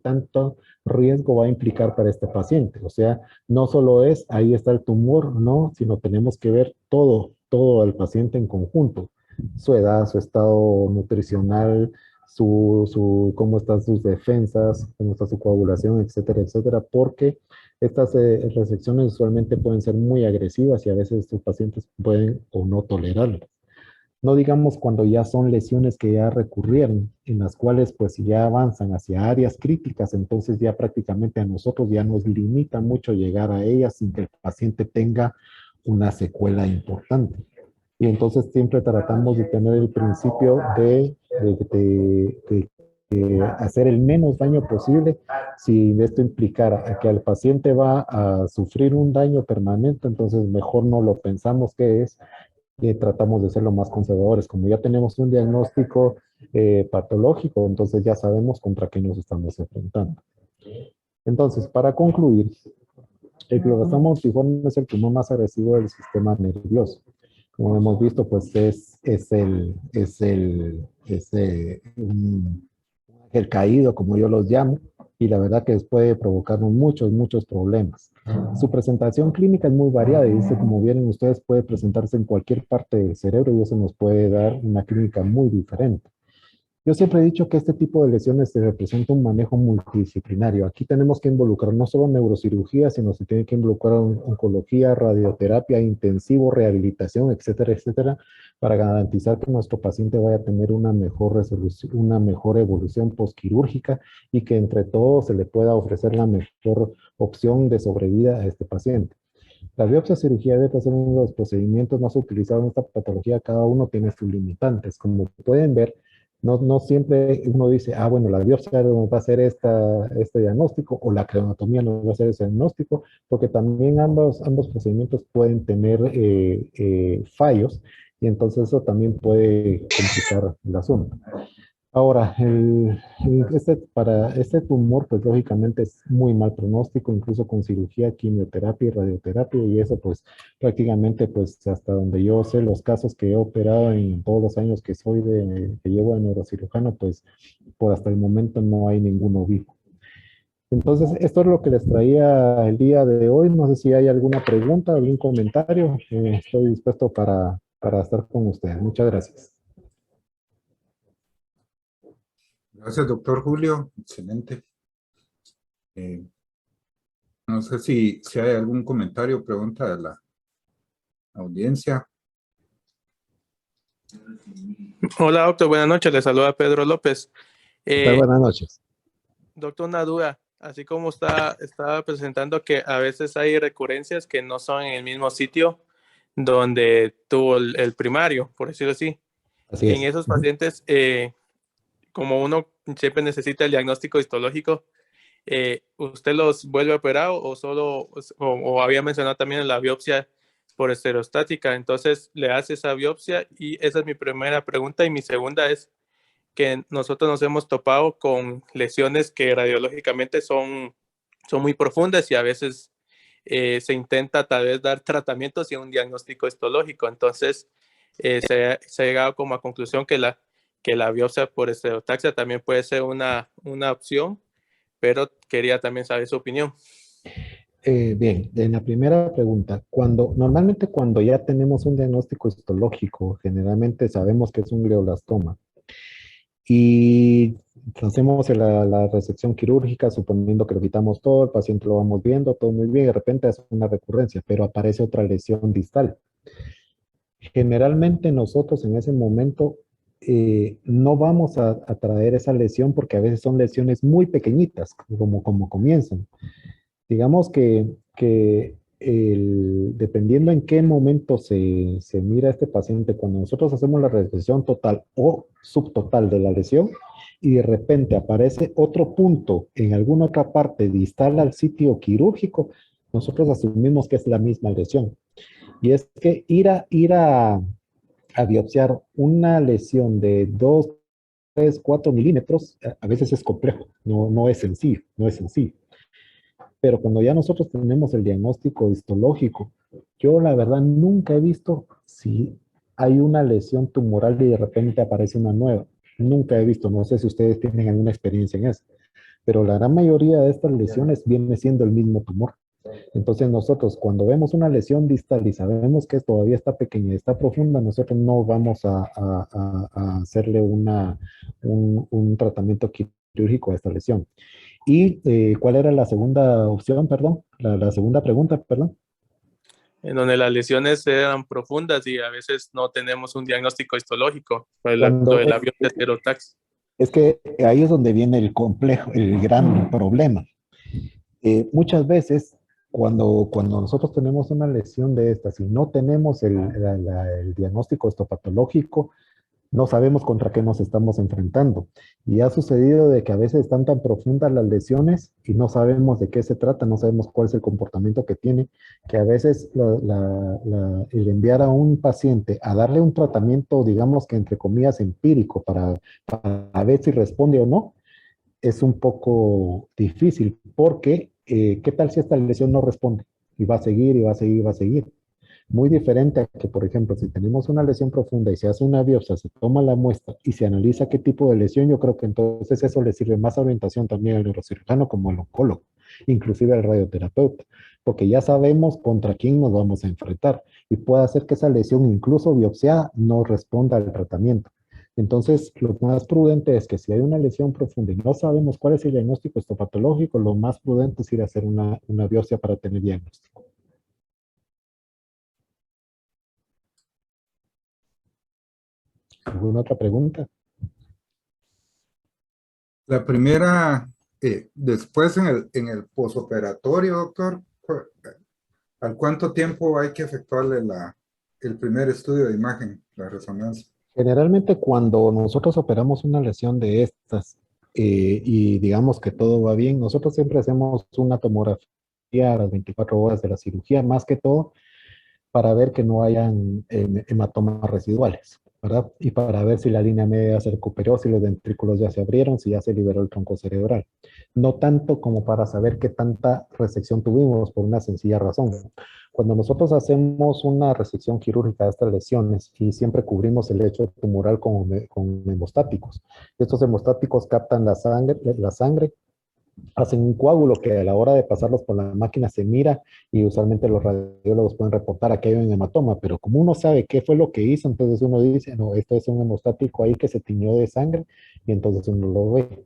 tanto riesgo va a implicar para este paciente. O sea, no solo es ahí está el tumor, no, sino tenemos que ver todo el paciente en conjunto, su edad, su estado nutricional, cómo están sus defensas, cómo está su coagulación, etcétera, etcétera, porque estas resecciones usualmente pueden ser muy agresivas y a veces estos pacientes pueden o no tolerarlas. No digamos cuando ya son lesiones que ya recurrieron, en las cuales pues si ya avanzan hacia áreas críticas, entonces ya prácticamente a nosotros ya nos limita mucho llegar a ellas sin que el paciente tenga una secuela importante. Y entonces siempre tratamos de tener el principio de hacer el menos daño posible. Si esto implicara a que el paciente va a sufrir un daño permanente, entonces mejor no lo pensamos que es y tratamos de ser lo más conservadores. Como ya tenemos un diagnóstico patológico, entonces ya sabemos contra qué nos estamos enfrentando. Entonces, para concluir, el glioblastoma multiforme es el tumor más agresivo del sistema nervioso. Como hemos visto, pues el caído, como yo los llamo, y la verdad que puede provocarnos muchos problemas. Su presentación clínica es muy variada y dice, como vieron ustedes, puede presentarse en cualquier parte del cerebro y eso nos puede dar una clínica muy diferente. Yo siempre he dicho que este tipo de lesiones se representa un manejo multidisciplinario. Aquí tenemos que involucrar no solo neurocirugía, sino se tiene que involucrar oncología, radioterapia, intensivo, rehabilitación, etcétera, etcétera, para garantizar que nuestro paciente vaya a tener una mejor resolución, una mejor evolución postquirúrgica y que entre todos se le pueda ofrecer la mejor opción de sobrevida a este paciente. La biopsia cirugía debe ser uno de los procedimientos más utilizados en esta patología. Cada uno tiene sus limitantes. Como pueden ver, no siempre uno dice, ah, bueno, la biopsia nos va a hacer este diagnóstico o la creonatomía nos va a hacer ese diagnóstico, porque también ambos procedimientos pueden tener fallos y entonces eso también puede complicar el asunto. Ahora, para este tumor, pues lógicamente es muy mal pronóstico, incluso con cirugía, quimioterapia y radioterapia, y eso pues prácticamente pues hasta donde yo sé los casos que he operado en todos los años que llevo de neurocirujano, pues por hasta el momento no hay ninguno vivo. Entonces, esto es lo que les traía el día de hoy. No sé si hay alguna pregunta, algún comentario. Estoy dispuesto para estar con ustedes. Muchas gracias. Gracias, doctor Julio. Excelente. No sé si hay algún comentario o pregunta de la audiencia. Hola, doctor. Buenas noches. Le saluda Pedro López. Buenas noches. Doctor, una duda. Así como estaba presentando que a veces hay recurrencias que no son en el mismo sitio donde tuvo el primario, por decirlo así. Así es. En esos pacientes, como uno siempre necesita el diagnóstico histológico, ¿usted los vuelve a operar o había mencionado también la biopsia por estereostática? Entonces le hace esa biopsia y esa es mi primera pregunta. Y mi segunda es que nosotros nos hemos topado con lesiones que radiológicamente son muy profundas y a veces se intenta tal vez dar tratamientos y un diagnóstico histológico. Entonces se ha llegado como a conclusión que la biopsia por estereotaxia también puede ser una opción, pero quería también saber su opinión. Bien, en la primera pregunta, normalmente cuando ya tenemos un diagnóstico histológico, generalmente sabemos que es un glioblastoma y hacemos la resección quirúrgica, suponiendo que lo quitamos todo, el paciente lo vamos viendo, todo muy bien, y de repente es una recurrencia, pero aparece otra lesión distal. Generalmente nosotros en ese momento no vamos a traer esa lesión porque a veces son lesiones muy pequeñitas, como comienzan. Digamos que dependiendo en qué momento se mira a este paciente, cuando nosotros hacemos la resección total o subtotal de la lesión y de repente aparece otro punto en alguna otra parte distal al sitio quirúrgico, nosotros asumimos que es la misma lesión. Y es que ir a a biopsiar una lesión de 2, 3, 4 milímetros, a veces es complejo, no es sencillo, no es sencillo. Pero cuando ya nosotros tenemos el diagnóstico histológico, yo la verdad nunca he visto si hay una lesión tumoral y de repente aparece una nueva. Nunca he visto, no sé si ustedes tienen alguna experiencia en eso, pero la gran mayoría de estas lesiones viene siendo el mismo tumor. Entonces nosotros cuando vemos una lesión distal y sabemos que todavía está pequeña y está profunda, nosotros no vamos a hacerle un tratamiento quirúrgico a esta lesión. ¿Y cuál era la segunda opción, perdón? La segunda pregunta, perdón. En donde las lesiones eran profundas y a veces no tenemos un diagnóstico histológico, pues lo de la biopsia Stereotaxis. Es que ahí es donde viene el complejo, el gran problema. Muchas veces, cuando nosotros tenemos una lesión de estas y no tenemos el diagnóstico histopatológico, no sabemos contra qué nos estamos enfrentando. Y ha sucedido de que a veces están tan profundas las lesiones y no sabemos de qué se trata, no sabemos cuál es el comportamiento que tiene, que a veces el enviar a un paciente a darle un tratamiento, digamos que entre comillas empírico, para ver si responde o no, es un poco difícil, porque ¿qué tal si esta lesión no responde? Y va a seguir, y va a seguir, y va a seguir. Muy diferente a que, por ejemplo, si tenemos una lesión profunda y se hace una biopsia, se toma la muestra y se analiza qué tipo de lesión, yo creo que entonces eso le sirve más orientación también al neurocirujano como al oncólogo, inclusive al radioterapeuta, porque ya sabemos contra quién nos vamos a enfrentar y puede hacer que esa lesión, incluso biopsiada, no responda al tratamiento. Entonces, lo más prudente es que si hay una lesión profunda y no sabemos cuál es el diagnóstico histopatológico, lo más prudente es ir a hacer una biopsia para tener diagnóstico. ¿Alguna otra pregunta? La primera, después en el posoperatorio, doctor, ¿al cuánto tiempo hay que efectuarle el primer estudio de imagen, la resonancia? Generalmente cuando nosotros operamos una lesión de estas y digamos que todo va bien, nosotros siempre hacemos una tomografía a las 24 horas de la cirugía, más que todo para ver que no hayan hematomas residuales, ¿verdad? Y para ver si la línea media se recuperó, si los ventrículos ya se abrieron, si ya se liberó el tronco cerebral. No tanto como para saber qué tanta resección tuvimos, por una sencilla razón. Cuando nosotros hacemos una resección quirúrgica de estas lesiones y siempre cubrimos el lecho tumoral con hemostáticos, estos hemostáticos captan la sangre, hacen un coágulo que a la hora de pasarlos por la máquina se mira y usualmente los radiólogos pueden reportar aquí hay un hematoma, pero como uno sabe qué fue lo que hizo, entonces uno dice, no, esto es un hemostático ahí que se tiñó de sangre y entonces uno lo ve.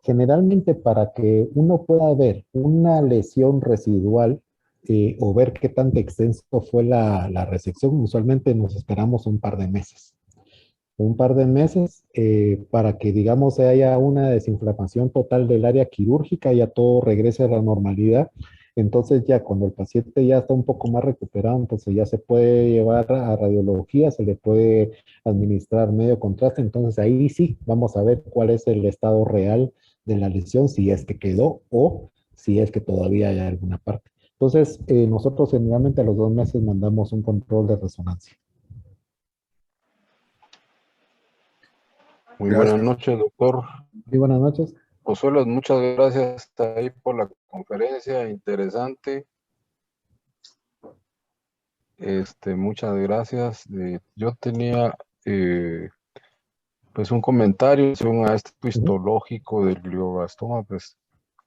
Generalmente para que uno pueda ver una lesión residual o ver qué tan extenso fue la resección, usualmente nos esperamos un par de meses. Un par de meses para que, digamos, haya una desinflamación total del área quirúrgica, ya todo regrese a la normalidad. Entonces ya cuando el paciente ya está un poco más recuperado, entonces ya se puede llevar a radiología, se le puede administrar medio contraste, entonces ahí sí vamos a ver cuál es el estado real de la lesión, si es que quedó o si es que todavía hay alguna parte. Entonces nosotros generalmente a los 2 meses mandamos un control de resonancia. Muy buenas noches, doctor. Muy buenas noches. Pozuelos, muchas gracias ahí por la conferencia, interesante. Muchas gracias. Yo tenía pues un comentario en relación a este histológico del glioblastoma, pues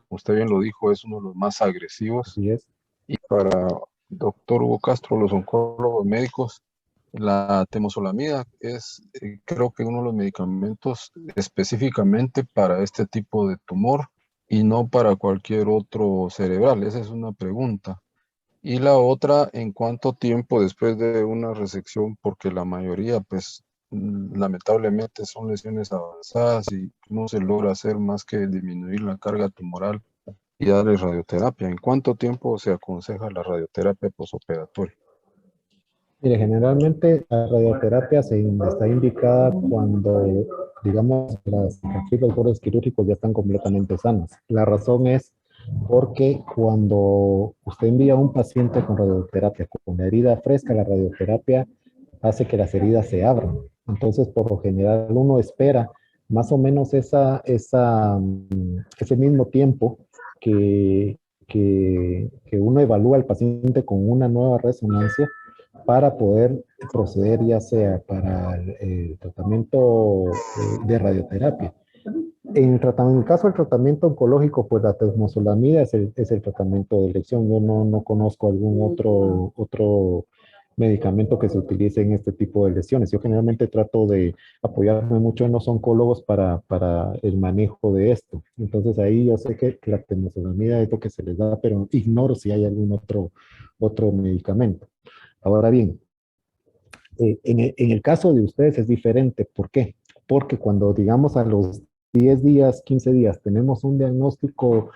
usted bien lo dijo, es uno de los más agresivos. Así es. Y para doctor Hugo Castro, los oncólogos médicos, la temozolomida es creo que uno de los medicamentos específicamente para este tipo de tumor y no para cualquier otro cerebral. Esa es una pregunta. Y la otra, ¿en cuánto tiempo después de una resección? Porque la mayoría, pues, lamentablemente son lesiones avanzadas y no se logra hacer más que disminuir la carga tumoral y darle radioterapia. ¿En cuánto tiempo se aconseja la radioterapia posoperatoria? Mire, generalmente la radioterapia está indicada cuando, digamos, los bordes quirúrgicos ya están completamente sanos. La razón es porque cuando usted envía a un paciente con radioterapia, con la herida fresca, la radioterapia hace que las heridas se abran. Entonces, por lo general, uno espera más o menos ese mismo tiempo que uno evalúa al paciente con una nueva resonancia para poder proceder ya sea para el tratamiento de radioterapia. En el caso del tratamiento oncológico, pues la temozolomida es el tratamiento de elección. Yo no conozco algún otro medicamento que se utilice en este tipo de lesiones. Yo generalmente trato de apoyarme mucho en los oncólogos para el manejo de esto. Entonces ahí yo sé que la temozolomida es lo que se les da, pero ignoro si hay algún otro medicamento. Ahora bien, en el caso de ustedes es diferente. ¿Por qué? Porque cuando, digamos, a los 10 días, 15 días, tenemos un diagnóstico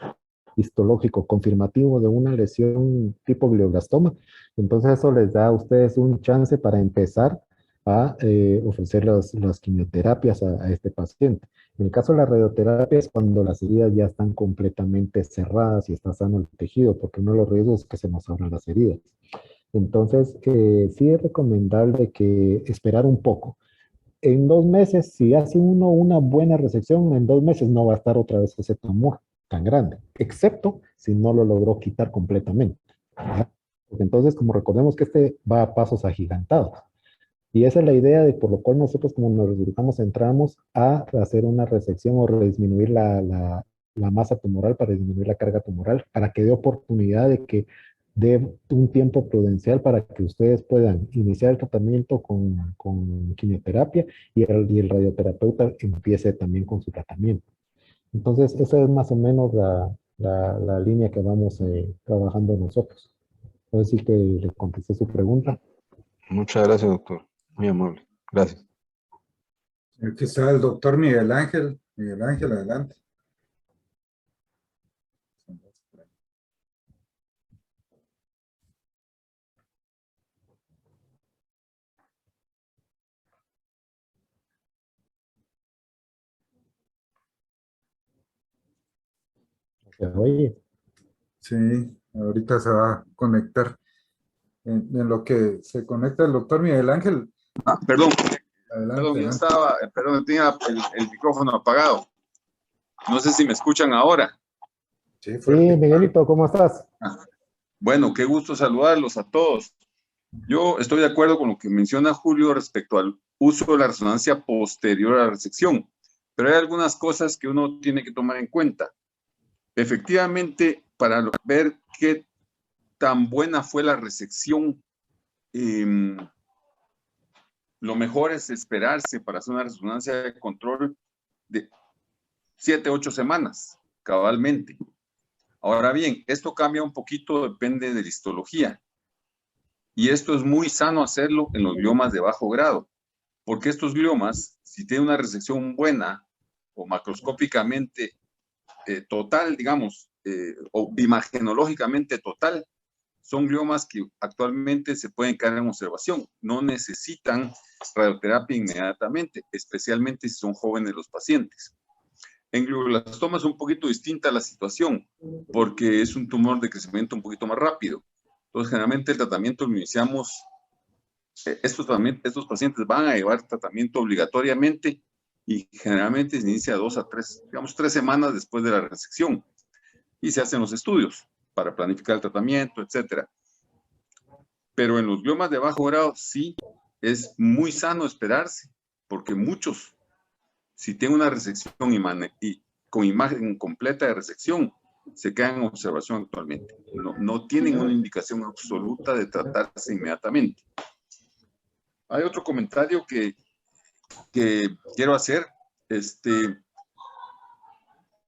histológico confirmativo de una lesión tipo glioblastoma, entonces eso les da a ustedes un chance para empezar a ofrecer las quimioterapias a este paciente. En el caso de la radioterapia es cuando las heridas ya están completamente cerradas y está sano el tejido, porque uno de los riesgos es que se nos abran las heridas. Entonces, sí es recomendable que esperar un poco. En 2 meses, si hace uno una buena resección, en 2 meses no va a estar otra vez ese tumor tan grande, excepto si no lo logró quitar completamente. ¿Ya? Porque entonces, como recordemos que este va a pasos agigantados. Y esa es la idea de por lo cual nosotros como neurocirujanos entramos a hacer una resección o disminuir la masa tumoral para disminuir la carga tumoral, para que dé oportunidad de que dé un tiempo prudencial para que ustedes puedan iniciar el tratamiento con quimioterapia y el radioterapeuta empiece también con su tratamiento. Entonces, esa es más o menos la línea que vamos trabajando nosotros. No sé si que le contesté su pregunta. Muchas gracias, doctor. Muy amable. Gracias. Aquí está el doctor Miguel Ángel. Miguel Ángel, adelante. Oye, Sí, ahorita se va a conectar. En lo que se conecta el doctor Miguel Ángel, Perdón, adelante. perdón, tenía el micrófono apagado. No sé si me escuchan ahora. Sí, sí, fuerte. Miguelito, ¿cómo estás? Bueno, qué gusto saludarlos a todos. Yo estoy de acuerdo con lo que menciona Julio respecto al uso de la resonancia posterior a la resección, pero hay algunas cosas que uno tiene que tomar en cuenta. Efectivamente, para ver qué tan buena fue la resección, lo mejor es esperarse para hacer una resonancia de control de 7, 8 semanas, cabalmente. Ahora bien, esto cambia un poquito, depende de la histología. Y esto es muy sano hacerlo en los gliomas de bajo grado, porque estos gliomas, si tienen una resección buena o macroscópicamente total, digamos, o imagenológicamente total, son gliomas que actualmente se pueden quedar en observación. No necesitan radioterapia inmediatamente, especialmente si son jóvenes los pacientes. En glioblastoma es un poquito distinta la situación, porque es un tumor de crecimiento un poquito más rápido. Entonces, generalmente el tratamiento lo iniciamos, estos pacientes van a llevar tratamiento obligatoriamente y generalmente se inicia 2 a 3, digamos 3 semanas después de la resección y se hacen los estudios para planificar el tratamiento, etcétera. Pero en los gliomas de bajo grado sí es muy sano esperarse, porque muchos, si tienen una resección y con imagen completa de resección, se quedan en observación actualmente. No tienen una indicación absoluta de tratarse inmediatamente. Hay otro comentario que quiero hacer.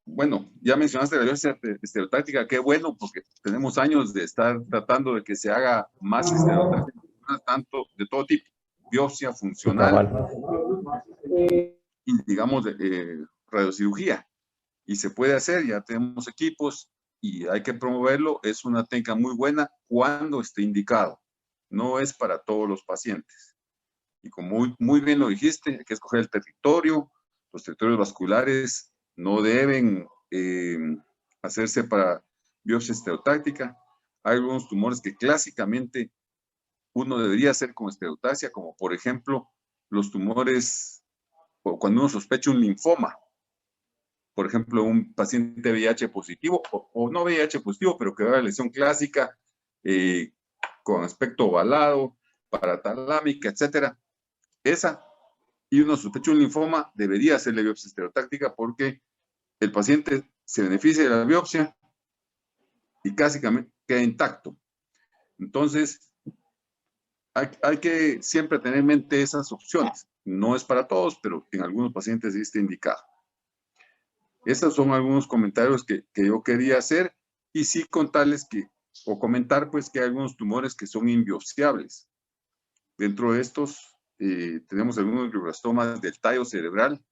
Bueno, ya mencionaste la biopsia estereotáctica, qué bueno, porque tenemos años de estar tratando de que se haga más estereotáctica, tanto de todo tipo, biopsia funcional y digamos radiocirugía. Y se puede hacer, ya tenemos equipos y hay que promoverlo. Es una técnica muy buena cuando esté indicado. No es para todos los pacientes. Y como muy bien lo dijiste, hay que escoger el territorio. Los territorios vasculares no deben hacerse para biopsia estereotáctica. Hay algunos tumores que clásicamente uno debería hacer con estereotaxia, como por ejemplo los tumores, o cuando uno sospecha un linfoma, por ejemplo, un paciente VIH positivo, o no VIH positivo, pero que da lesión clásica, con aspecto ovalado, paratalámica, etcétera. Esa, y uno sospecha un linfoma, debería hacerle biopsia estereotáctica porque el paciente se beneficia de la biopsia y casi queda intacto. Entonces, hay que siempre tener en mente esas opciones. No es para todos, pero en algunos pacientes sí está indicado. Esos son algunos comentarios que yo quería hacer, y sí contarles o comentar pues que hay algunos tumores que son inbiopsiables. Dentro de estos tenemos algunos glioblastomas del tallo cerebral.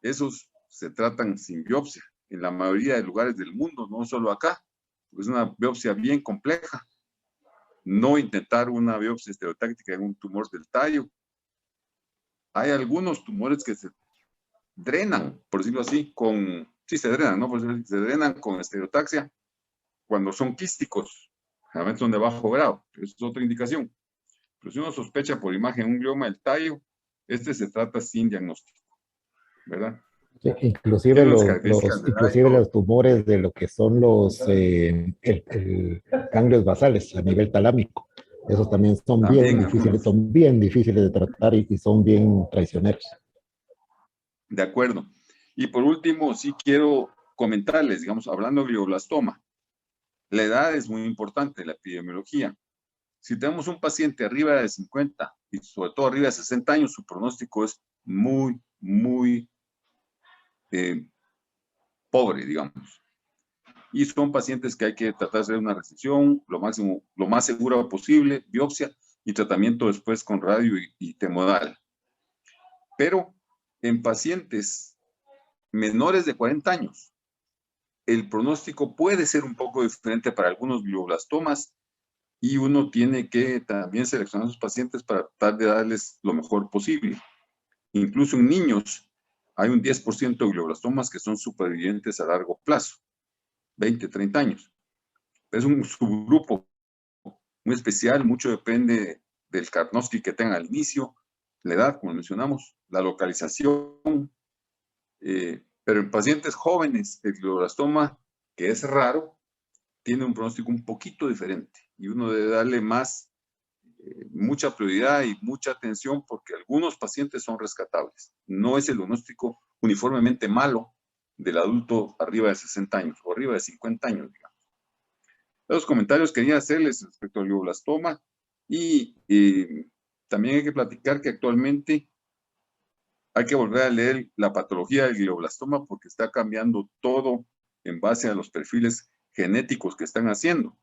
Esos se tratan sin biopsia en la mayoría de lugares del mundo, no solo acá. Es una biopsia bien compleja. No intentar una biopsia estereotáctica en un tumor del tallo. Hay algunos tumores que se drenan, por decirlo así, sí se drenan, ¿no? Por decirlo así, se drenan con estereotaxia cuando son quísticos, generalmente son de bajo grado. Eso es otra indicación. Pero si uno sospecha por imagen un glioma del tallo, se trata sin diagnóstico, ¿verdad? Sí, inclusive los tumores de lo que son los ganglios basales a nivel talámico, esos también son bien difíciles de tratar y son bien traicioneros. De acuerdo. Y por último, sí quiero comentarles, digamos, hablando de glioblastoma, la edad es muy importante en la epidemiología. Si tenemos un paciente arriba de 50 y sobre todo arriba de 60 años, su pronóstico es muy, muy pobre, digamos. Y son pacientes que hay que tratar de hacer una resección lo más segura posible, biopsia y tratamiento después con radio y temodal. Pero en pacientes menores de 40 años, el pronóstico puede ser un poco diferente para algunos glioblastomas, y uno tiene que también seleccionar a sus pacientes para tratar de darles lo mejor posible. Incluso en niños hay un 10% de glioblastomas que son supervivientes a largo plazo, 20, 30 años. Es un subgrupo muy especial, mucho depende del diagnóstico que tengan al inicio, la edad, como mencionamos, la localización, pero en pacientes jóvenes el glioblastoma, que es raro, tiene un pronóstico un poquito diferente, y uno debe darle mucha prioridad y mucha atención, porque algunos pacientes son rescatables. No es el diagnóstico uniformemente malo del adulto arriba de 60 años o arriba de 50 años, digamos. Los comentarios quería hacerles respecto al glioblastoma, y también hay que platicar que actualmente hay que volver a leer la patología del glioblastoma, porque está cambiando todo en base a los perfiles genéticos que están haciendo.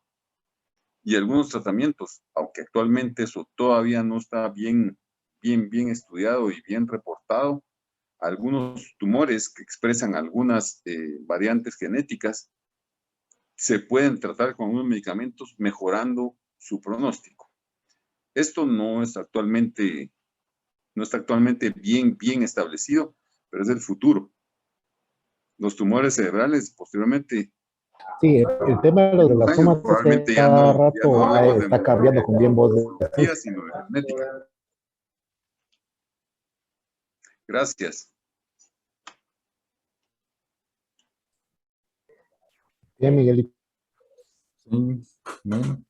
Y algunos tratamientos, aunque actualmente eso todavía no está bien estudiado y bien reportado, algunos tumores que expresan algunas variantes genéticas se pueden tratar con unos medicamentos mejorando su pronóstico. Esto no está actualmente bien establecido, pero es el futuro. Los tumores cerebrales posteriormente. Sí, el tema de los glioblastoma cada rato está cambiando con bien voz de sino de genética. Gracias. Bien, Miguelito. Bueno,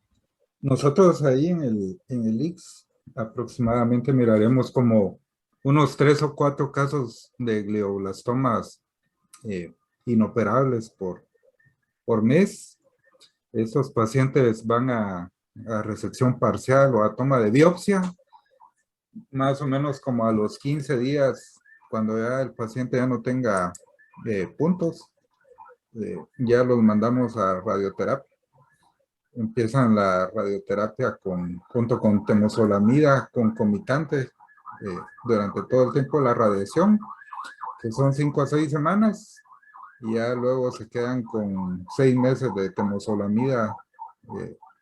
nosotros ahí en el IX aproximadamente miraremos como unos 3 o 4 casos de glioblastomas inoperables por mes. Esos pacientes van a resección parcial o a toma de biopsia, más o menos como a los 15 días, cuando ya el paciente ya no tenga puntos, ya los mandamos a radioterapia. Empiezan la radioterapia junto con temozolomida concomitante durante todo el tiempo de la radiación, que son 5 a 6 semanas, y ya luego se quedan con 6 meses de temozolomida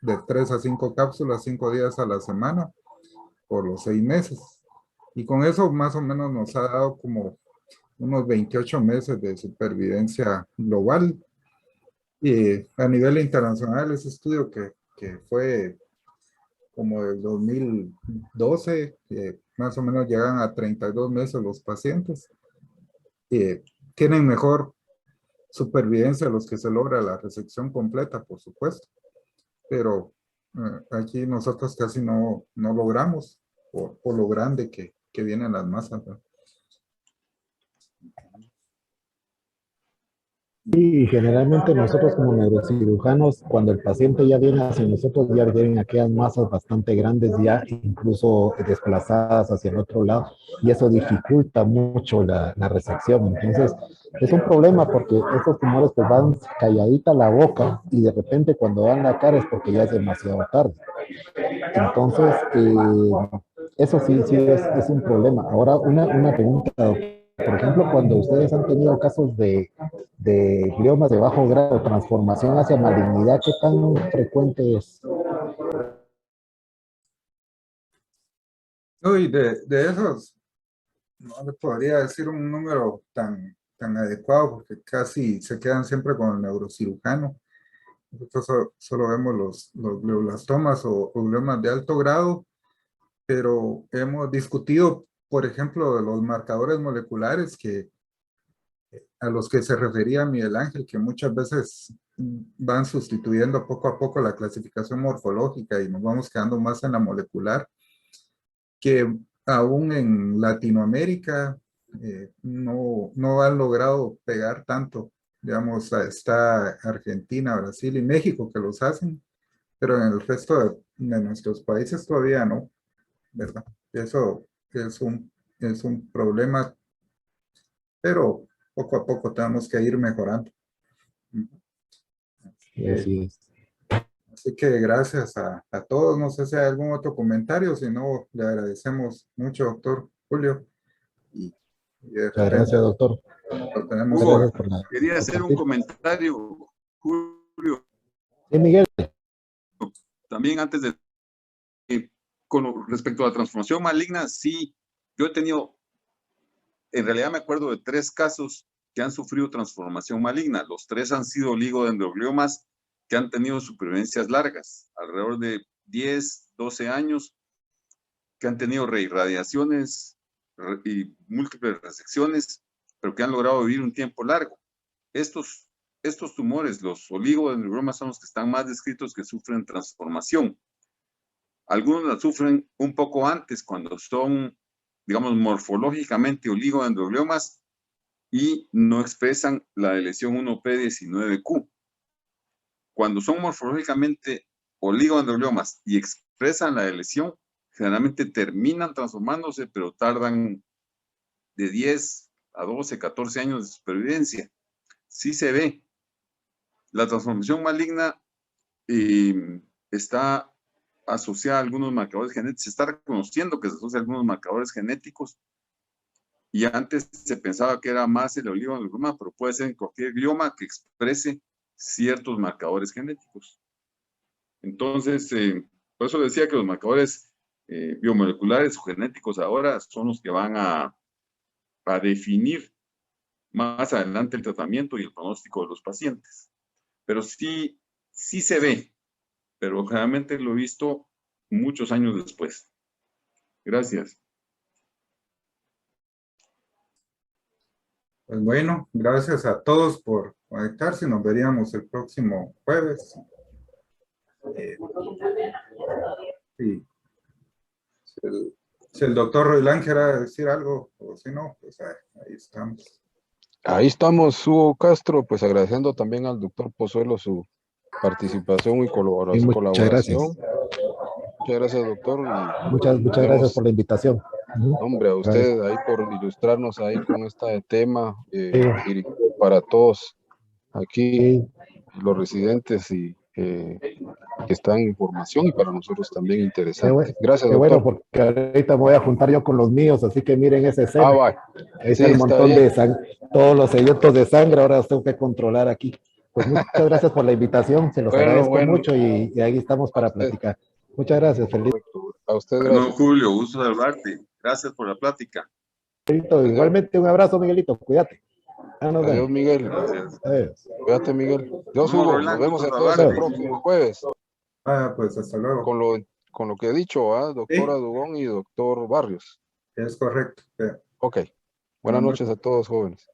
de 3 a 5 cápsulas, 5 días a la semana, por los 6 meses. Y con eso más o menos nos ha dado como unos 28 meses de supervivencia global. Y a nivel internacional, ese estudio que fue como del 2012, que más o menos llegan a 32 meses los pacientes. Tienen mejor supervivencia los que se logra la resección completa, por supuesto, pero aquí nosotros casi no logramos por lo grande que vienen las masas, ¿no? Y generalmente nosotros como neurocirujanos, cuando el paciente ya viene hacia nosotros, ya vienen aquellas masas bastante grandes, ya incluso desplazadas hacia el otro lado, y eso dificulta mucho la resección. Entonces, es un problema porque estos tumores pues van calladita la boca y de repente cuando dan la cara es porque ya es demasiado tarde. Entonces, eso sí es un problema. Ahora, una pregunta, por ejemplo, cuando ustedes han tenido casos de gliomas de bajo grado, transformación hacia malignidad, ¿qué tan frecuente es? Uy, de esos, no le podría decir un número tan adecuado porque casi se quedan siempre con el neurocirujano. Nosotros solo vemos los glioblastomas o gliomas de alto grado, pero hemos discutido, por ejemplo, de los marcadores moleculares a los que se refería Miguel Ángel, que muchas veces van sustituyendo poco a poco la clasificación morfológica y nos vamos quedando más en la molecular, que aún en Latinoamérica no han logrado pegar tanto. Digamos, está Argentina, Brasil y México que los hacen, pero en el resto de nuestros países todavía no, ¿verdad? Eso es un problema, pero poco a poco tenemos que ir mejorando. Así es. Así que gracias a todos. No sé si hay algún otro comentario, si no, le agradecemos mucho, doctor Julio. Muchas gracias, doctor. Tenemos Hugo, Gracias por quería hacer un compartir. comentario, Julio, Sí, Miguel. también antes de, con respecto a la transformación maligna, sí, yo he tenido, en realidad me acuerdo de 3 casos que han sufrido transformación maligna. Los 3 han sido oligodendrogliomas que han tenido supervivencias largas, alrededor de 10, 12 años, que han tenido reirradiaciones y múltiples resecciones, pero que han logrado vivir un tiempo largo. Estos tumores, los oligodendrogliomas, son los que están más descritos que sufren transformación. Algunos la sufren un poco antes, cuando son, digamos, morfológicamente oligodendrogliomas y no expresan la lesión 1p19q. Cuando son morfológicamente oligodendrogliomas y expresan la lesión, generalmente terminan transformándose, pero tardan de 10 a 12, 14 años de supervivencia. Sí se ve. La transformación maligna está asociada a algunos marcadores genéticos, se está reconociendo que se asocia a algunos marcadores genéticos, y antes se pensaba que era más el oligodendroglioma, pero puede ser en cualquier glioma que exprese ciertos marcadores genéticos. Entonces, por eso decía que los marcadores biomoleculares o genéticos ahora son los que van a definir más adelante el tratamiento y el pronóstico de los pacientes. Pero sí se ve, pero generalmente lo he visto muchos años después. Gracias. Pues bueno, gracias a todos por conectarse. Nos veríamos el próximo jueves. Sí. Si el doctor Roilán quiera decir algo, o si no, pues ahí estamos. Ahí estamos, Hugo Castro, pues agradeciendo también al doctor Pozuelo su participación y Muchas colaboración. gracias. Muchas gracias, doctor. Y Muchas gracias por la invitación. hombre, a usted ahí por ilustrarnos ahí con este tema Sí. para todos aquí, Sí. los residentes y que están en formación, y para nosotros también interesante. Gracias, Qué bueno, doctor. porque ahorita me voy a juntar yo con los míos, así que miren ese escena. Va. Ahí Sí, está el está montón bien. de sangre, todos los sellos de sangre, ahora los tengo que controlar aquí. Pues muchas gracias por la invitación, se los agradezco mucho y ahí estamos para platicar. Muchas gracias, feliz. A usted, Bueno, gracias. Julio, gusto saludarte. Gracias por la plática. Igualmente un abrazo, Miguelito, cuídate. Adiós, Miguel. Gracias. Adiós. Cuídate, Miguel. Dios, Hugo, Hugo, Roilán, nos vemos gusto entonces el saludarte. próximo jueves Pues hasta luego. con con lo que he dicho, doctora Dugón y doctor Barrios. Es correcto. Ok. Buenas noches a todos, jóvenes.